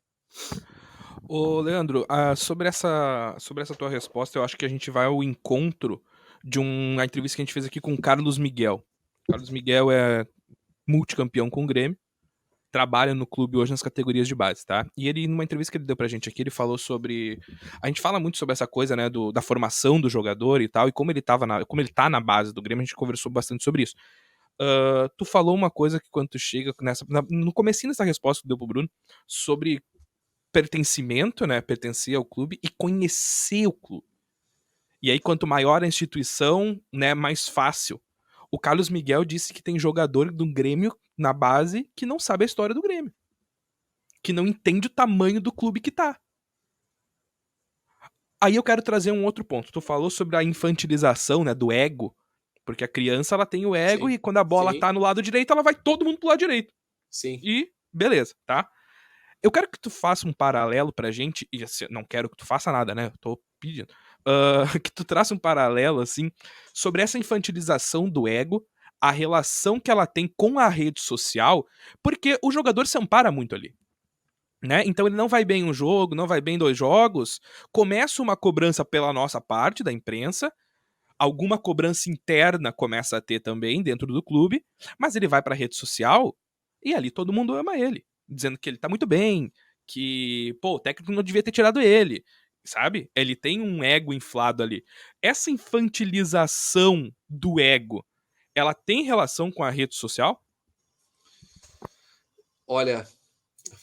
S4: Ô, Leandro, sobre essa tua resposta, eu acho que a gente vai ao encontro de uma entrevista que a gente fez aqui com o Carlos Miguel. Carlos Miguel é multicampeão com o Grêmio, trabalha no clube hoje nas categorias de base, tá? E ele, numa entrevista que ele deu pra gente aqui, ele falou sobre... A gente fala muito sobre essa coisa, né, da formação do jogador e tal, e como ele tá na base do Grêmio, a gente conversou bastante sobre isso. Tu falou uma coisa que quando tu chega no comecinho dessa resposta que deu pro Bruno, sobre pertencimento, né, pertencer ao clube e conhecer o clube. E aí, quanto maior a instituição, né, mais fácil. O Carlos Miguel disse que tem jogador do Grêmio na base que não sabe a história do Grêmio. Que não entende o tamanho do clube que tá. Aí eu quero trazer um outro ponto. Tu falou sobre a infantilização, né, do ego. Porque a criança, ela tem o ego. Sim. E quando a bola tá no lado direito, ela vai todo mundo pro lado direito.
S3: Sim.
S4: E beleza, tá? Eu quero que tu faça um paralelo pra gente, e assim, não quero que tu faça nada, né? Eu tô pedindo. Que tu traça um paralelo, assim, sobre essa infantilização do ego, a relação que ela tem com a rede social, porque o jogador se ampara muito ali. Né? Então ele não vai bem um jogo, não vai bem 2 jogos, começa uma cobrança pela nossa parte, da imprensa, alguma cobrança interna começa a ter também dentro do clube, mas ele vai pra rede social e ali todo mundo ama ele. Dizendo que ele tá muito bem, que, pô, o técnico não devia ter tirado ele, sabe? Ele tem um ego inflado ali. Essa infantilização do ego, ela tem relação com a rede social?
S3: Olha,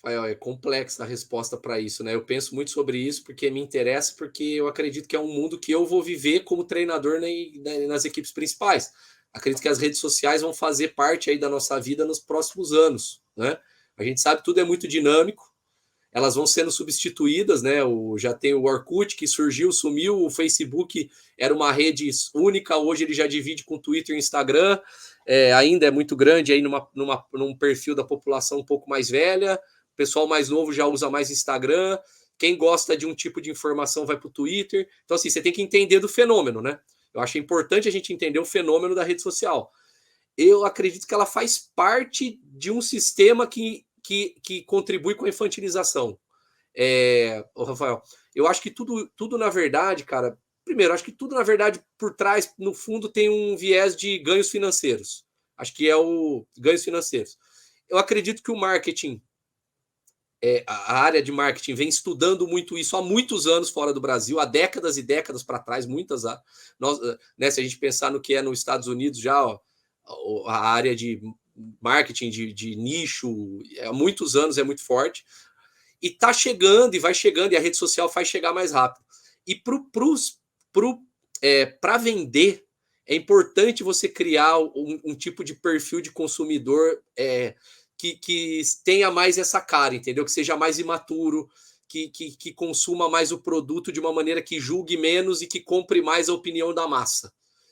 S3: Rafael, é complexa a resposta para isso, né? Eu penso muito sobre isso porque me interessa, porque eu acredito que é um mundo que eu vou viver como treinador nas equipes principais. Acredito que as redes sociais vão fazer parte aí da nossa vida nos próximos anos, né? A gente sabe que tudo é muito dinâmico, elas vão sendo substituídas, né? Já tem o Orkut que surgiu, sumiu, o Facebook era uma rede única, hoje ele já divide com Twitter e Instagram, ainda é muito grande aí num perfil da população um pouco mais velha, o pessoal mais novo já usa mais Instagram, quem gosta de um tipo de informação vai para o Twitter. Então, assim, você tem que entender do fenômeno, né? Eu acho importante a gente entender o fenômeno da rede social. Eu acredito que ela faz parte de um sistema que contribui com a infantilização. Rafael, eu acho que tudo na verdade, cara, primeiro, acho que tudo na verdade por trás, no fundo, tem um viés de ganhos financeiros. Acho que é o ganhos financeiros. Eu acredito que o marketing, a área de marketing vem estudando muito isso há muitos anos fora do Brasil, há décadas e décadas para trás, muitas. Né, se a gente pensar no que é nos Estados Unidos já, a área de marketing de nicho, há muitos anos é muito forte. E está chegando, e vai chegando, e a rede social faz chegar mais rápido. E para vender, é importante você criar um tipo de perfil de consumidor que tenha mais essa cara, entendeu? Que seja mais imaturo, que consuma mais o produto de uma maneira que julgue menos e que compre mais a opinião da massa,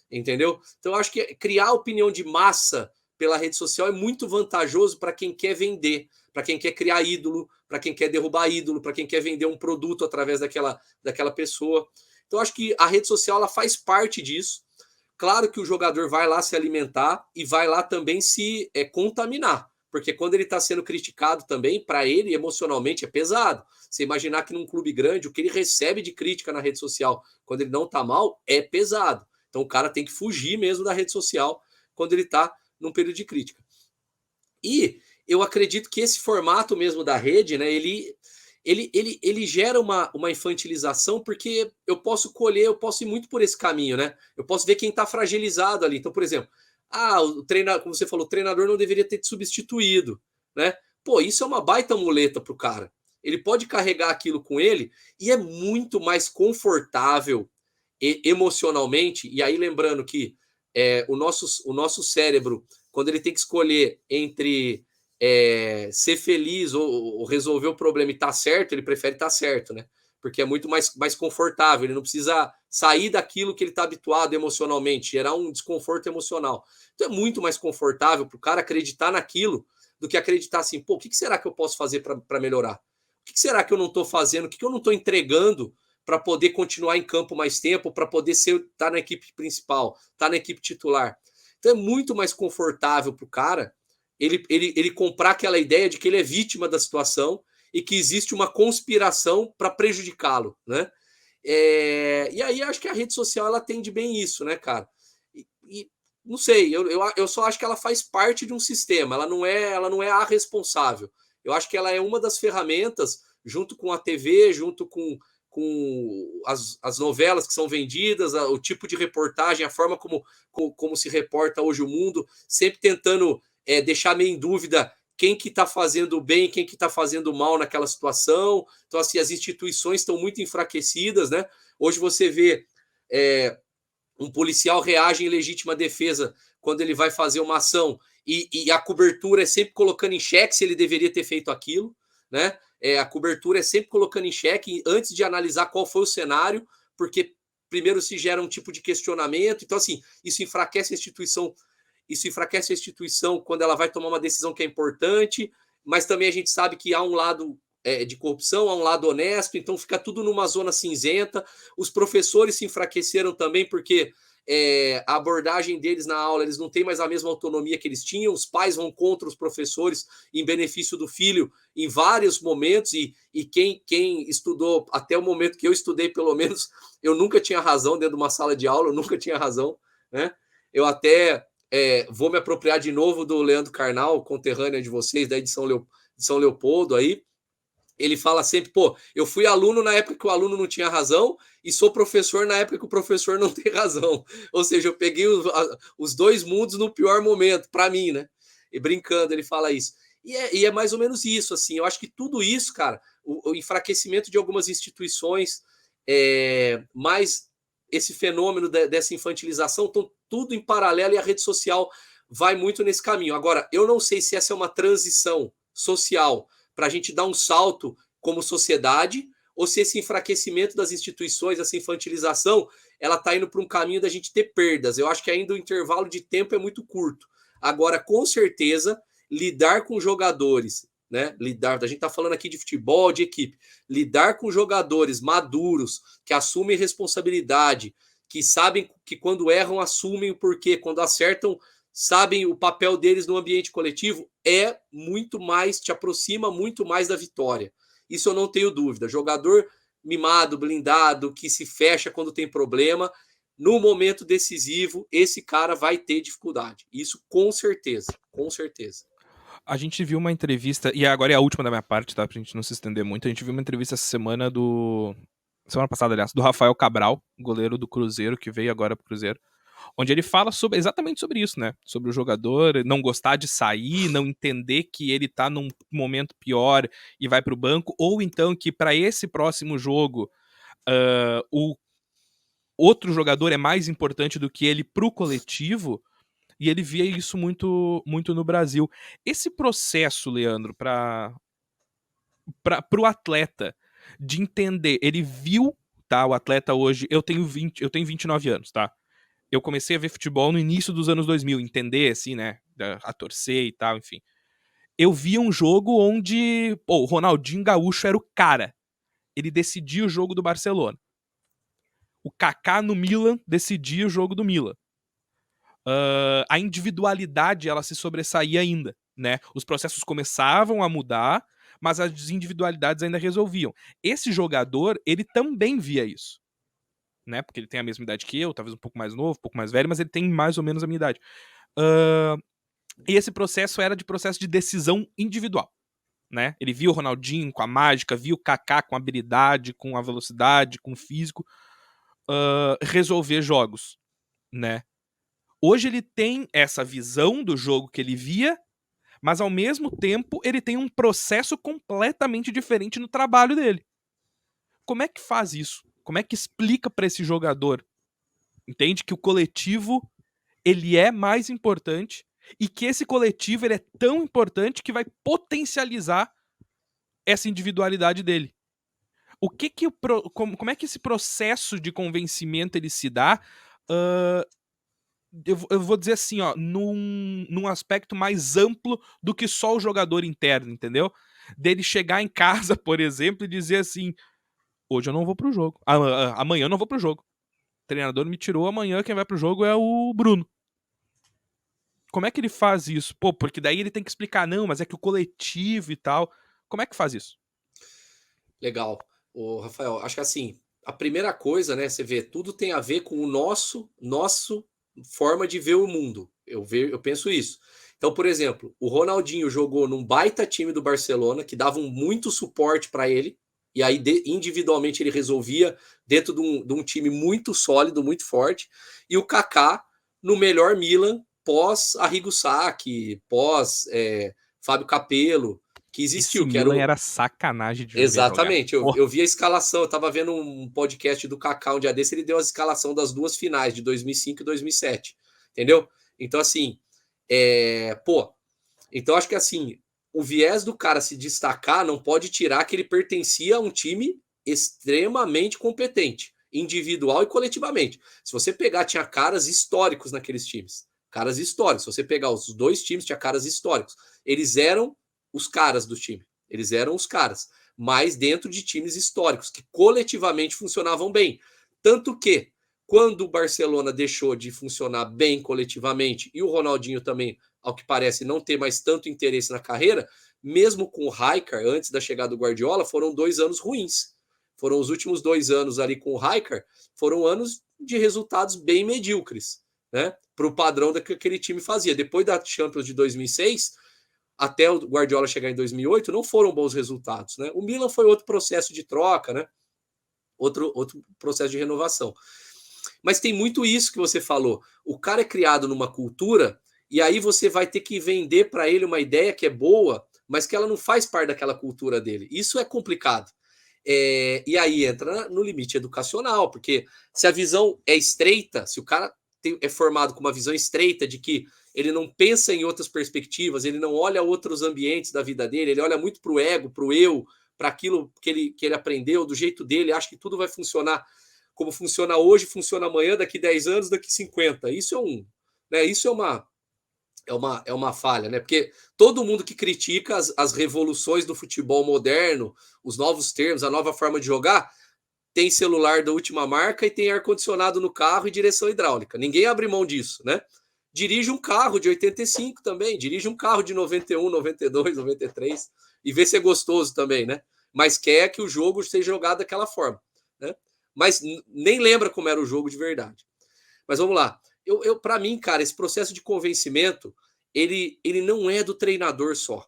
S3: entendeu? Então, eu acho que criar a opinião de massa pela rede social é muito vantajoso para quem quer vender, para quem quer criar ídolo, para quem quer derrubar ídolo, para quem quer vender um produto através daquela pessoa. Então, acho que a rede social ela faz parte disso. Claro que o jogador vai lá se alimentar e vai lá também se contaminar, porque quando ele está sendo criticado também, para ele, emocionalmente, é pesado. Você imaginar que num clube grande, o que ele recebe de crítica na rede social, quando ele não está mal, é pesado. Então, o cara tem que fugir mesmo da rede social quando ele está num período de crítica. E eu acredito que esse formato mesmo da rede, né, ele gera uma infantilização, porque eu posso ir muito por esse caminho, né? Eu posso ver quem está fragilizado ali. Então, por exemplo, o treinador, como você falou, o treinador não deveria ter te substituído, né? Pô, isso é uma baita muleta pro cara. Ele pode carregar aquilo com ele e é muito mais confortável emocionalmente. E aí, lembrando que o nosso cérebro, quando ele tem que escolher entre ser feliz ou resolver o problema e estar certo, ele prefere estar certo, né? Porque é muito mais confortável, ele não precisa sair daquilo que ele está habituado emocionalmente, gerar um desconforto emocional. Então é muito mais confortável para o cara acreditar naquilo do que acreditar assim, pô, o que será que eu posso fazer para melhorar? O que será que eu não estou fazendo? O que eu não estou entregando para poder continuar em campo mais tempo, para poder estar na equipe principal, estar na equipe titular? Então é muito mais confortável para o cara ele comprar aquela ideia de que ele é vítima da situação e que existe uma conspiração para prejudicá-lo, né? E aí acho que a rede social ela atende bem isso, né, cara? E não sei, eu só acho que ela faz parte de um sistema, ela não é a responsável. Eu acho que ela é uma das ferramentas, junto com a TV, junto com as novelas que são vendidas, o tipo de reportagem, a forma como se reporta hoje o mundo, sempre tentando deixar meio em dúvida quem que está fazendo bem, quem que está fazendo mal naquela situação. Então, assim, as instituições estão muito enfraquecidas, né? Hoje você vê um policial reage em legítima defesa quando ele vai fazer uma ação e a cobertura é sempre colocando em xeque se ele deveria ter feito aquilo, né? A cobertura é sempre colocando em xeque antes de analisar qual foi o cenário, porque primeiro se gera um tipo de questionamento. Então, assim, isso enfraquece a instituição. Isso enfraquece a instituição quando ela vai tomar uma decisão que é importante, mas também a gente sabe que há um lado de corrupção, há um lado honesto, então fica tudo numa zona cinzenta. Os professores se enfraqueceram também porque a abordagem deles na aula, eles não têm mais a mesma autonomia que eles tinham, os pais vão contra os professores em benefício do filho em vários momentos, e quem estudou, até o momento que eu estudei, pelo menos, eu nunca tinha razão dentro de uma sala de aula, eu nunca tinha razão, né? Eu até vou me apropriar de novo do Leandro Carnal, conterrâneo de vocês, daí de São Leopoldo aí. Ele fala sempre, pô, eu fui aluno na época que o aluno não tinha razão e sou professor na época que o professor não tem razão. Ou seja, eu peguei os dois mundos no pior momento, para mim, né? E brincando, ele fala isso. E é mais ou menos isso, assim. Eu acho que tudo isso, cara, o enfraquecimento de algumas instituições, mais esse fenômeno dessa infantilização, estão tudo em paralelo e a rede social vai muito nesse caminho. Agora, eu não sei se essa é uma transição social para a gente dar um salto como sociedade, ou se esse enfraquecimento das instituições, essa infantilização, ela está indo para um caminho da gente ter perdas. Eu acho que ainda o intervalo de tempo é muito curto. Agora, com certeza, lidar com jogadores, né? A gente está falando aqui de futebol, de equipe. Lidar com jogadores maduros, que assumem responsabilidade, que sabem que quando erram, assumem o porquê, quando acertam, sabem o papel deles no ambiente coletivo, é muito mais, te aproxima muito mais da vitória. Isso eu não tenho dúvida. Jogador mimado, blindado, que se fecha quando tem problema, no momento decisivo, esse cara vai ter dificuldade. Isso com certeza, com certeza.
S4: A gente viu uma entrevista, e agora é a última da minha parte, tá? Pra gente não se estender muito. A gente viu uma entrevista essa semana semana passada, aliás, do Rafael Cabral, goleiro do Cruzeiro, que veio agora pro Cruzeiro, onde ele fala exatamente sobre isso, né? Sobre o jogador não gostar de sair, não entender que ele tá num momento pior e vai pro banco, ou então que para esse próximo jogo o outro jogador é mais importante do que ele pro coletivo, e ele via isso muito, muito no Brasil. Esse processo, Leandro, pro atleta de entender, ele viu, tá? O atleta hoje, eu tenho 29 anos, tá? Eu comecei a ver futebol no início dos anos 2000, entender, assim, né? A torcer e tal, enfim. Eu via um jogo onde o Ronaldinho Gaúcho era o cara. Ele decidia o jogo do Barcelona. O Kaká no Milan decidia o jogo do Milan. A individualidade, ela se sobressaía ainda, né? Os processos começavam a mudar, mas as individualidades ainda resolviam. Esse jogador, ele também via isso. Né? Porque ele tem a mesma idade que eu, talvez um pouco mais novo, um pouco mais velho, mas ele tem mais ou menos a minha idade. E esse processo era de processo de decisão individual, né? Ele viu o Ronaldinho com a mágica, viu o Kaká com a habilidade, com a velocidade, com o físico, resolver jogos, né? Hoje ele tem essa visão do jogo que ele via, mas ao mesmo tempo ele tem um processo completamente diferente no trabalho dele. Como é que faz isso? Como é que explica para esse jogador? Entende que o coletivo ele é mais importante e que esse coletivo ele é tão importante que vai potencializar essa individualidade dele. Como é que esse processo de convencimento ele se dá? Eu vou dizer assim, ó, num aspecto mais amplo do que só o jogador interno, entendeu? Dele chegar em casa, por exemplo, e dizer assim: hoje eu não vou pro jogo. Amanhã eu não vou pro jogo. O treinador me tirou, amanhã quem vai pro jogo é o Bruno. Como é que ele faz isso? Pô, porque daí ele tem que explicar, não, mas é que o coletivo e tal. Como é que faz isso?
S3: Legal. Ô, Rafael, acho que assim, a primeira coisa, né, você vê, tudo tem a ver com o nosso forma de ver o mundo. Eu penso isso. Então, por exemplo, o Ronaldinho jogou num baita time do Barcelona, que davam muito suporte para ele, e aí individualmente ele resolvia dentro de um time muito sólido, muito forte, e o Kaká no melhor Milan pós Arrigo Sacchi, pós Fábio Capello, que existiu.
S4: Esse
S3: que
S4: Milan era sacanagem de
S3: Exatamente, eu vi a escalação, eu tava vendo um podcast do Kaká um dia desse, ele deu a escalação das duas finais, de 2005 e 2007, entendeu? Então, assim, então acho que assim, o viés do cara se destacar não pode tirar que ele pertencia a um time extremamente competente, individual e coletivamente. Se você pegar, tinha caras históricos naqueles times, caras históricos. Se você pegar os dois times, tinha caras históricos. Eles eram os caras do time, eles eram os caras, mas dentro de times históricos, que coletivamente funcionavam bem. Tanto que, quando o Barcelona deixou de funcionar bem coletivamente, e o Ronaldinho também, ao que parece, não ter mais tanto interesse na carreira, mesmo com o Rijkaard, antes da chegada do Guardiola, foram 2 anos ruins. Foram os últimos 2 anos ali com o Rijkaard, foram anos de resultados bem medíocres, né? Para o padrão que aquele time fazia. Depois da Champions de 2006, até o Guardiola chegar em 2008, não foram bons resultados, né? O Milan foi outro processo de troca, né? Outro processo de renovação. Mas tem muito isso que você falou. O cara é criado numa cultura e aí você vai ter que vender para ele uma ideia que é boa, mas que ela não faz parte daquela cultura dele. Isso é complicado. E aí entra no limite educacional, porque se a visão é estreita, se o cara é formado com uma visão estreita de que ele não pensa em outras perspectivas, ele não olha outros ambientes da vida dele, ele olha muito para o ego, para o eu, para aquilo que ele aprendeu, do jeito dele, acha que tudo vai funcionar como funciona hoje, funciona amanhã, daqui 10 anos, daqui 50. Isso é uma falha, né? Porque todo mundo que critica as revoluções do futebol moderno, os novos termos, a nova forma de jogar, tem celular da última marca e tem ar-condicionado no carro e direção hidráulica. Ninguém abre mão disso, né? Dirige um carro de 85 também, dirige um carro de 91, 92, 93 e vê se é gostoso também, né? Mas quer que o jogo seja jogado daquela forma, né? Mas nem lembra como era o jogo de verdade. Mas vamos lá. Para mim, cara, esse processo de convencimento, ele não é do treinador só.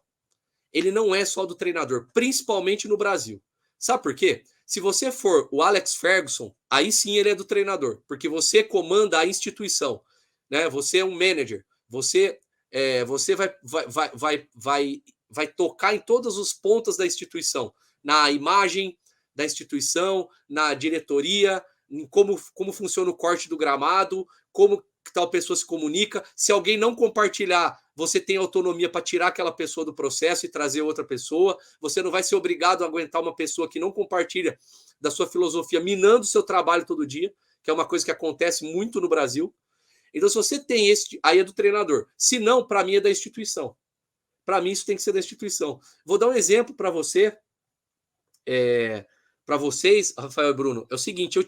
S3: Ele não é só do treinador, principalmente no Brasil. Sabe por quê? Se você for o Alex Ferguson, aí sim ele é do treinador, porque você comanda a instituição, né? Você é um manager, você vai tocar em todas as pontas da instituição, na imagem da instituição, na diretoria, em como funciona o corte do gramado, como tal pessoa se comunica. Se alguém não compartilhar, você tem autonomia para tirar aquela pessoa do processo e trazer outra pessoa. Você não vai ser obrigado a aguentar uma pessoa que não compartilha da sua filosofia, minando o seu trabalho todo dia, que é uma coisa que acontece muito no Brasil. Então, se você tem esse, aí é do treinador. Se não, para mim é da instituição. Para mim, isso tem que ser da instituição. Vou dar um exemplo para você, para vocês, Rafael e Bruno. É o seguinte,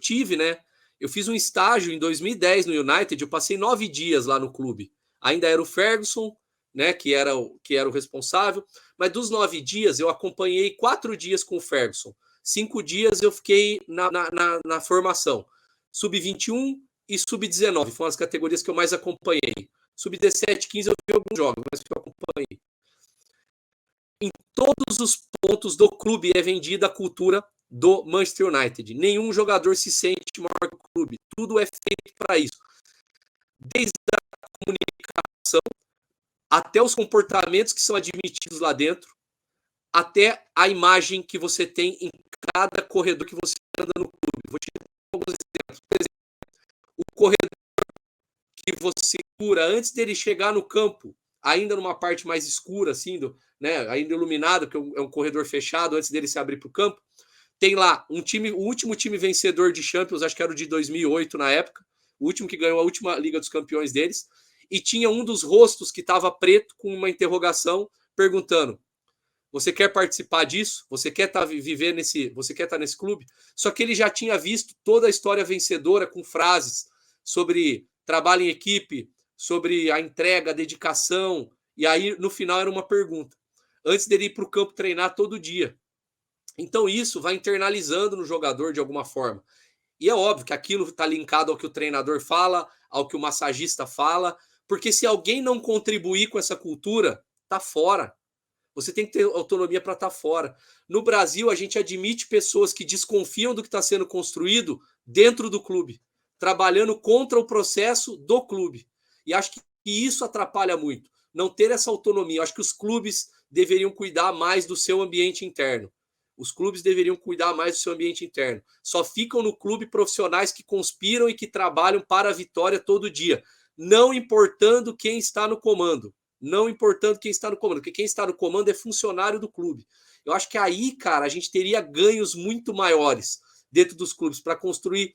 S3: eu fiz um estágio em 2010 no United, eu passei 9 dias lá no clube. Ainda era o Ferguson, né, que era o responsável, mas dos 9 dias eu acompanhei 4 dias com o Ferguson. 5 dias eu fiquei na formação. Sub-21 e Sub-19 foram as categorias que eu mais acompanhei. Sub-17, 15 eu vi alguns jogos, mas que eu acompanhei. Em todos os pontos do clube é vendida a cultura do Manchester United. Nenhum jogador se sente maior que o clube. Tudo é feito para isso. Desde a comunicação até os comportamentos que são admitidos lá dentro, até a imagem que você tem em cada corredor que você anda no clube. Vou te dar alguns exemplos. Por exemplo, o corredor que você cura antes dele chegar no campo, ainda numa parte mais escura, assim, né, ainda iluminado, que é um corredor fechado antes dele se abrir para o campo. Tem lá o último time vencedor de Champions, acho que era o de 2008 na época, o último que ganhou a última Liga dos Campeões deles, e tinha um dos rostos que estava preto com uma interrogação perguntando: você quer participar disso? Você quer você quer estar nesse clube? Só que ele já tinha visto toda a história vencedora com frases sobre trabalho em equipe, sobre a entrega, a dedicação, e aí no final era uma pergunta, antes dele ir para o campo treinar todo dia. Então isso vai internalizando no jogador de alguma forma. E é óbvio que aquilo está linkado ao que o treinador fala, ao que o massagista fala, porque se alguém não contribuir com essa cultura, tá fora. Você tem que ter autonomia para estar fora. No Brasil, a gente admite pessoas que desconfiam do que está sendo construído dentro do clube, trabalhando contra o processo do clube. E acho que isso atrapalha muito. Não ter essa autonomia. Acho que os clubes deveriam cuidar mais do seu ambiente interno. Os clubes deveriam cuidar mais do seu ambiente interno. Só ficam no clube profissionais que conspiram e que trabalham para a vitória todo dia, não importando quem está no comando. Não importando quem está no comando, porque quem está no comando é funcionário do clube. Eu acho que aí, cara, a gente teria ganhos muito maiores dentro dos clubes para construir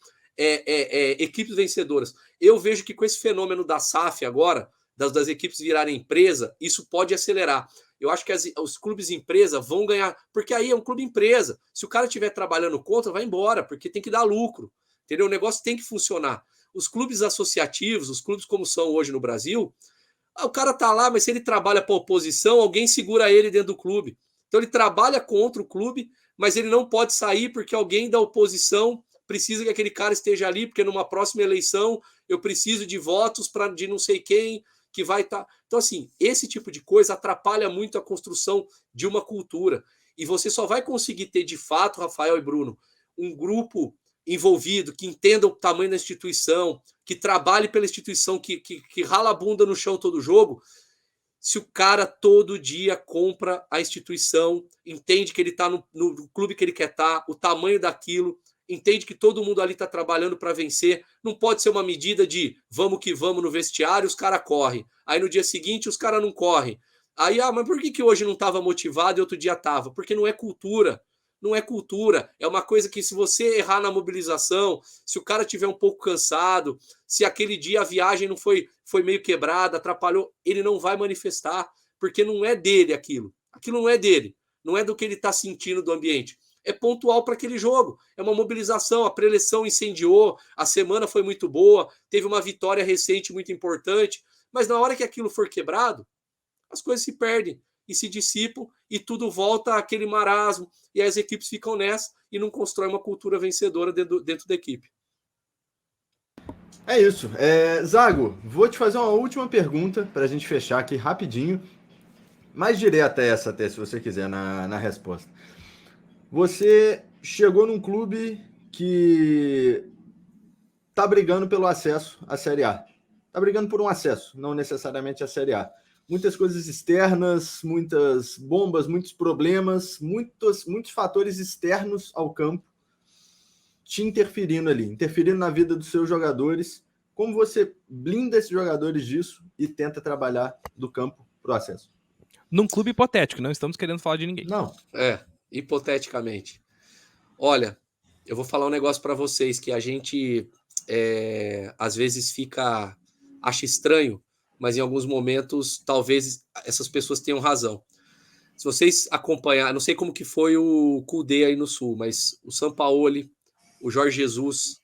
S3: equipes vencedoras. Eu vejo que com esse fenômeno da SAF agora, das equipes virarem empresa, isso pode acelerar. Eu acho que os clubes empresa vão ganhar, porque aí é um clube empresa. Se o cara estiver trabalhando contra, vai embora, porque tem que dar lucro. Entendeu? O negócio tem que funcionar. Os clubes associativos, os clubes como são hoje no Brasil, o cara tá lá, mas se ele trabalha para a oposição, alguém segura ele dentro do clube. Então ele trabalha contra o clube, mas ele não pode sair porque alguém da oposição precisa que aquele cara esteja ali, porque numa próxima eleição eu preciso de votos de não sei quem que vai estar. Então, assim, esse tipo de coisa atrapalha muito a construção de uma cultura. E você só vai conseguir ter, de fato, Rafael e Bruno, um grupo envolvido, que entenda o tamanho da instituição, que trabalhe pela instituição, que rala a bunda no chão todo jogo, se o cara todo dia compra a instituição, entende que ele está no clube que ele quer estar, o tamanho daquilo, entende que todo mundo ali está trabalhando para vencer. Não pode ser uma medida de vamos que vamos no vestiário, os caras correm. Aí no dia seguinte os caras não correm. Aí, mas por que hoje não estava motivado e outro dia estava? Porque não é cultura. Não é cultura. É uma coisa que se você errar na mobilização, se o cara tiver um pouco cansado, se aquele dia a viagem não foi meio quebrada, atrapalhou, ele não vai manifestar, porque não é dele aquilo. Aquilo não é dele. Não é do que ele está sentindo do ambiente. É pontual para aquele jogo. É uma mobilização. A preleção incendiou, a semana foi muito boa, teve uma vitória recente muito importante, mas na hora que aquilo for quebrado, as coisas se perdem e se dissipam e tudo volta àquele marasmo e as equipes ficam nessa e não constroem uma cultura vencedora dentro da equipe.
S2: É isso. Zago, vou te fazer uma última pergunta para a gente fechar aqui rapidinho, mais direta essa até, se você quiser, na resposta. Você chegou num clube que tá brigando pelo acesso à Série A. Tá brigando por um acesso, não necessariamente a Série A. Muitas coisas externas, muitas bombas, muitos problemas, muitos fatores externos ao campo te interferindo ali, interferindo na vida dos seus jogadores. Como você blinda esses jogadores disso e tenta trabalhar do campo pro acesso?
S4: Num clube hipotético, não estamos querendo falar de ninguém.
S2: Não.
S3: Hipoteticamente. Olha, eu vou falar um negócio para vocês que a gente às vezes acha estranho, mas em alguns momentos talvez essas pessoas tenham razão. Se vocês acompanhar, não sei como que foi o Kudê aí no Sul, mas o Sampaoli, o Jorge Jesus,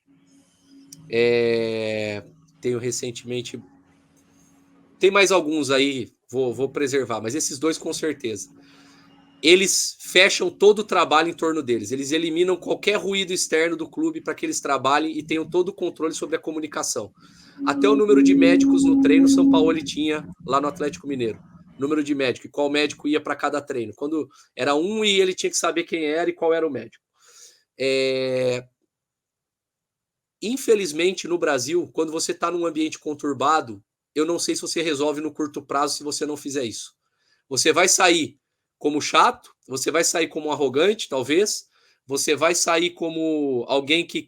S3: tenho recentemente, tem mais alguns aí, vou preservar, mas esses dois com certeza. Eles fecham todo o trabalho em torno deles. Eles eliminam qualquer ruído externo do clube para que eles trabalhem e tenham todo o controle sobre a comunicação. Até o número de médicos no treino, São Paulo tinha lá no Atlético Mineiro. Número de médico, e qual médico ia para cada treino. Quando era um e ele tinha que saber quem era e qual era o médico. Infelizmente, no Brasil, quando você está num ambiente conturbado, eu não sei se você resolve no curto prazo se você não fizer isso. Você vai sair como chato, você vai sair como arrogante, talvez, você vai sair como alguém que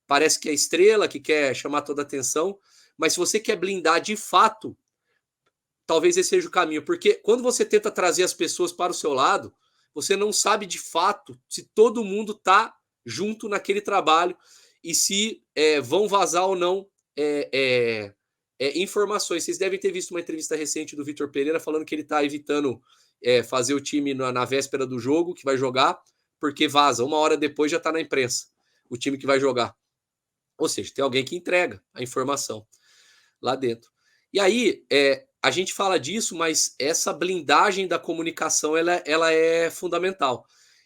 S3: parece que é estrela, que quer chamar toda a atenção, mas se você quer blindar de fato, talvez esse seja o caminho, porque quando você tenta trazer as pessoas para o seu lado, você não sabe de fato se todo mundo está junto naquele trabalho e se vão vazar ou não informações. Vocês devem ter visto uma entrevista recente do Vitor Pereira falando que ele está evitando fazer o time na véspera do jogo, que vai jogar, porque vaza. Uma hora depois já está na imprensa o time que vai jogar. Ou seja, tem alguém que entrega a informação lá dentro. E aí, a gente fala disso, mas essa blindagem da comunicação ela é fundamental.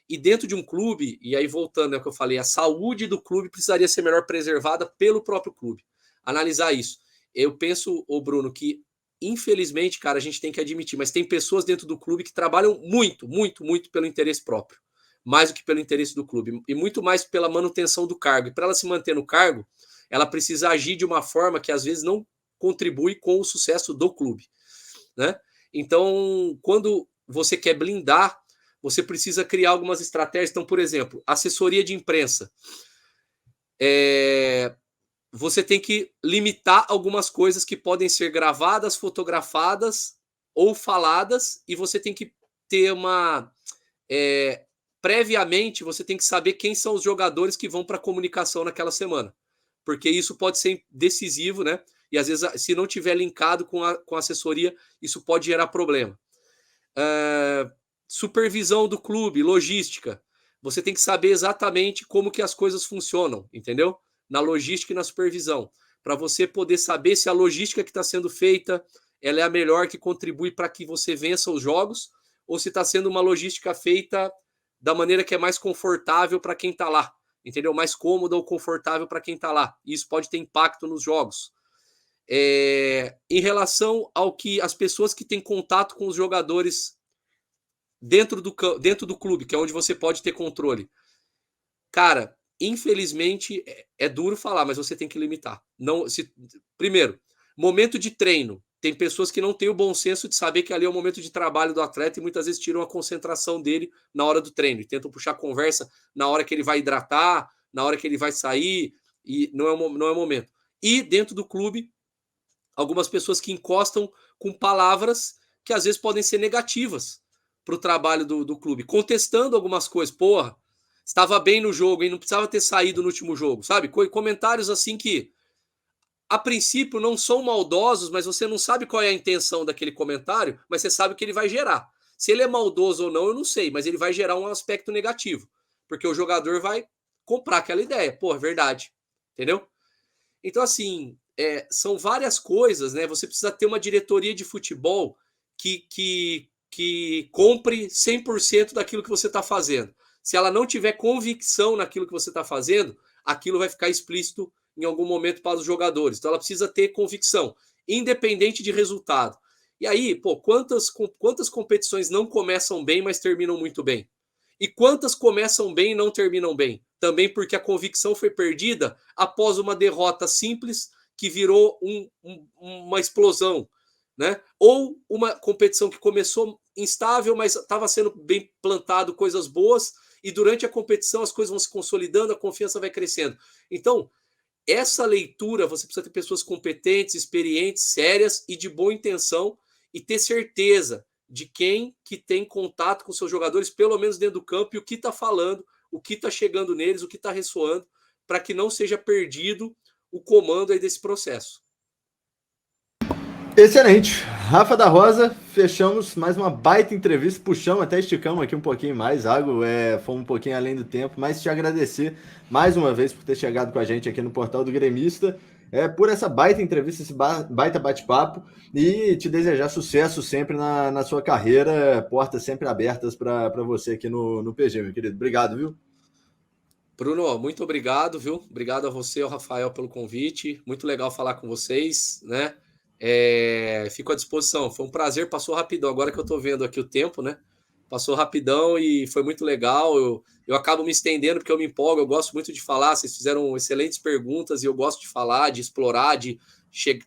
S3: E dentro de um clube, e aí voltando ao que eu falei, a saúde do clube precisaria ser melhor preservada pelo próprio clube. Analisar isso. Eu penso, Bruno, que infelizmente, cara, a gente tem que admitir, mas tem pessoas dentro do clube que trabalham muito, muito, muito pelo interesse próprio. Mais do que pelo interesse do clube. E muito mais pela manutenção do cargo. E para ela se manter no cargo, ela precisa agir de uma forma que às vezes não contribui com o sucesso do clube, né? Então, quando você quer blindar, você precisa criar algumas estratégias. Então, por exemplo, assessoria de imprensa. Você tem que limitar algumas coisas que podem ser gravadas, fotografadas ou faladas, e você tem que ter previamente, você tem que saber quem são os jogadores que vão para a comunicação naquela semana, porque isso pode ser decisivo, né? E às vezes, se não tiver linkado com a assessoria, isso pode gerar problema. Supervisão do clube, logística. Você tem que saber exatamente como que as coisas funcionam, entendeu? Na logística e na supervisão, para você poder saber se a logística que está sendo feita ela é a melhor, que contribui para que você vença os jogos, ou se está sendo uma logística feita da maneira que é mais confortável para quem está lá, entendeu? Mais cômoda ou confortável para quem está lá. E isso pode ter impacto nos jogos. Em relação ao que as pessoas que têm contato com os jogadores dentro do clube, que é onde você pode ter controle. Cara, infelizmente, é duro falar, mas você tem que limitar. Primeiro, momento de treino. tem pessoas que não têm o bom senso de saber que ali é o momento de trabalho do atleta e muitas vezes tiram a concentração dele na hora do treino e tentam puxar conversa na hora que ele vai hidratar, na hora que ele vai sair, e não é o momento. E dentro do clube, algumas pessoas que encostam com palavras que às vezes podem ser negativas para o trabalho do clube, contestando algumas coisas. Porra, estava bem no jogo e não precisava ter saído no último jogo, sabe? Comentários assim que a princípio não são maldosos, mas você não sabe qual é a intenção daquele comentário, mas você sabe o que ele vai gerar. Se ele é maldoso ou não, eu não sei, mas ele vai gerar um aspecto negativo, porque o jogador vai comprar aquela ideia. Pô, é verdade, entendeu? Então, assim, são várias coisas, né? Você precisa ter uma diretoria de futebol que compre 100% daquilo que você está fazendo. Se ela não tiver convicção naquilo que você está fazendo, aquilo vai ficar explícito em algum momento para os jogadores. Então ela precisa ter convicção, independente de resultado. E aí, pô, quantas competições não começam bem, mas terminam muito bem? E quantas começam bem e não terminam bem? Também porque a convicção foi perdida após uma derrota simples que virou uma explosão, né? Ou uma competição que começou instável, mas estava sendo bem plantado coisas boas, e durante a competição as coisas vão se consolidando, a confiança vai crescendo. Então, essa leitura, você precisa ter pessoas competentes, experientes, sérias e de boa intenção, e ter certeza de quem que tem contato com seus jogadores, pelo menos dentro do campo, e o que está falando, o que está chegando neles, o que está ressoando, para que não seja perdido o comando aí desse processo.
S2: Excelente. Rafa da Rosa, fechamos mais uma baita entrevista, puxamos, até esticamos aqui um pouquinho mais, Zago, fomos um pouquinho além do tempo, mas te agradecer mais uma vez por ter chegado com a gente aqui no Portal do Gremista, por essa baita entrevista, esse baita bate-papo, e te desejar sucesso sempre na sua carreira, portas sempre abertas para você aqui no PG, meu querido. Obrigado, viu?
S3: Bruno, muito obrigado, viu? Obrigado a você e ao Rafael pelo convite, muito legal falar com vocês, né? Fico à disposição, foi um prazer, passou rapidão, agora que eu tô vendo aqui o tempo, né? Passou rapidão e foi muito legal. Eu acabo me estendendo porque eu me empolgo, eu gosto muito de falar, vocês fizeram excelentes perguntas e eu gosto de falar, de explorar, de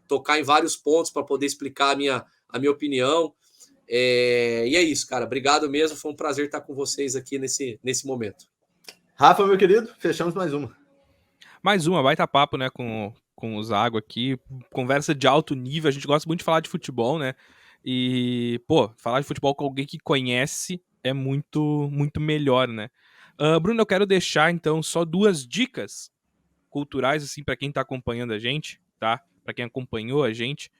S3: tocar em vários pontos para poder explicar a minha opinião. E é isso, cara, obrigado mesmo, foi um prazer estar com vocês aqui nesse momento.
S2: Rafa, meu querido, fechamos mais uma.
S4: Mais uma, baita papo, né, com o Zago aqui, conversa de alto nível, a gente gosta muito de falar de futebol, né, e, pô, falar de futebol com alguém que conhece é muito, muito melhor, né. Bruno, eu quero deixar, então, só 2 dicas culturais, assim, pra quem tá acompanhando a gente, tá, pra quem acompanhou a gente.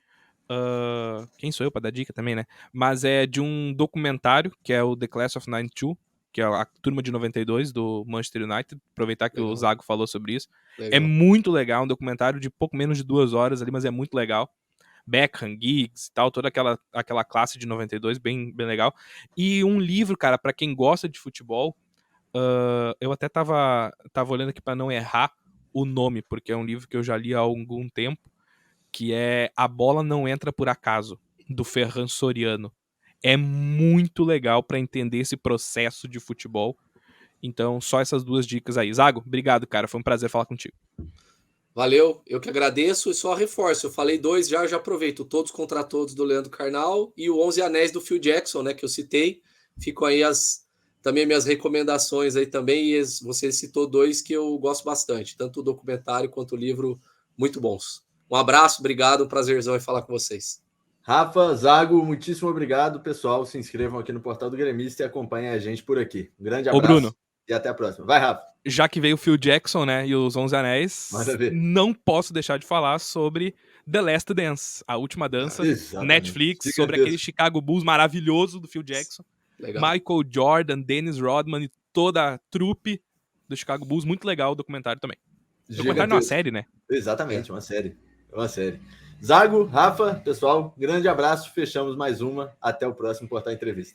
S4: Quem sou eu pra dar dica também, né, mas é de um documentário, que é o The Class of 92, que é a turma de 92 do Manchester United, aproveitar que o Zago falou sobre isso.
S3: Legal.
S4: É muito legal, um documentário de pouco menos de 2 horas ali, mas é muito legal. Beckham, Giggs e tal, toda aquela classe de 92, bem legal. E um livro, cara, pra quem gosta de futebol, eu até tava olhando aqui pra não errar o nome, porque é um livro que eu já li há algum tempo, que é A Bola Não Entra Por Acaso, do Ferran Soriano. É muito legal para entender esse processo de futebol. Então, só essas 2 dicas aí. Zago, obrigado, cara. Foi um prazer falar contigo.
S3: Valeu, eu que agradeço e só reforço. Eu falei 2 já aproveito. Todos contra Todos do Leandro Carnal e o 11 Anéis do Phil Jackson, né, que eu citei. Ficam aí também minhas recomendações aí também. E você citou 2 que eu gosto bastante, tanto o documentário quanto o livro, muito bons. Um abraço, obrigado, um prazerzão em falar com vocês.
S2: Rafa, Zago, muitíssimo obrigado, pessoal. Se inscrevam aqui no Portal do Gremista e acompanhem a gente por aqui. Um grande abraço.
S4: Ô, Bruno,
S2: e até a próxima. Vai, Rafa.
S4: Já que veio o Phil Jackson, né, e os 11 Anéis, não posso deixar de falar sobre The Last Dance, a última dança, Netflix, sobre aquele Chicago Bulls maravilhoso do Phil Jackson. Legal. Michael Jordan, Dennis Rodman e toda a trupe do Chicago Bulls. Muito legal o documentário também. O documentário não é uma série, né?
S2: Exatamente, uma série. Zago, Rafa, pessoal, grande abraço. Fechamos mais uma. Até o próximo Portal Entrevista.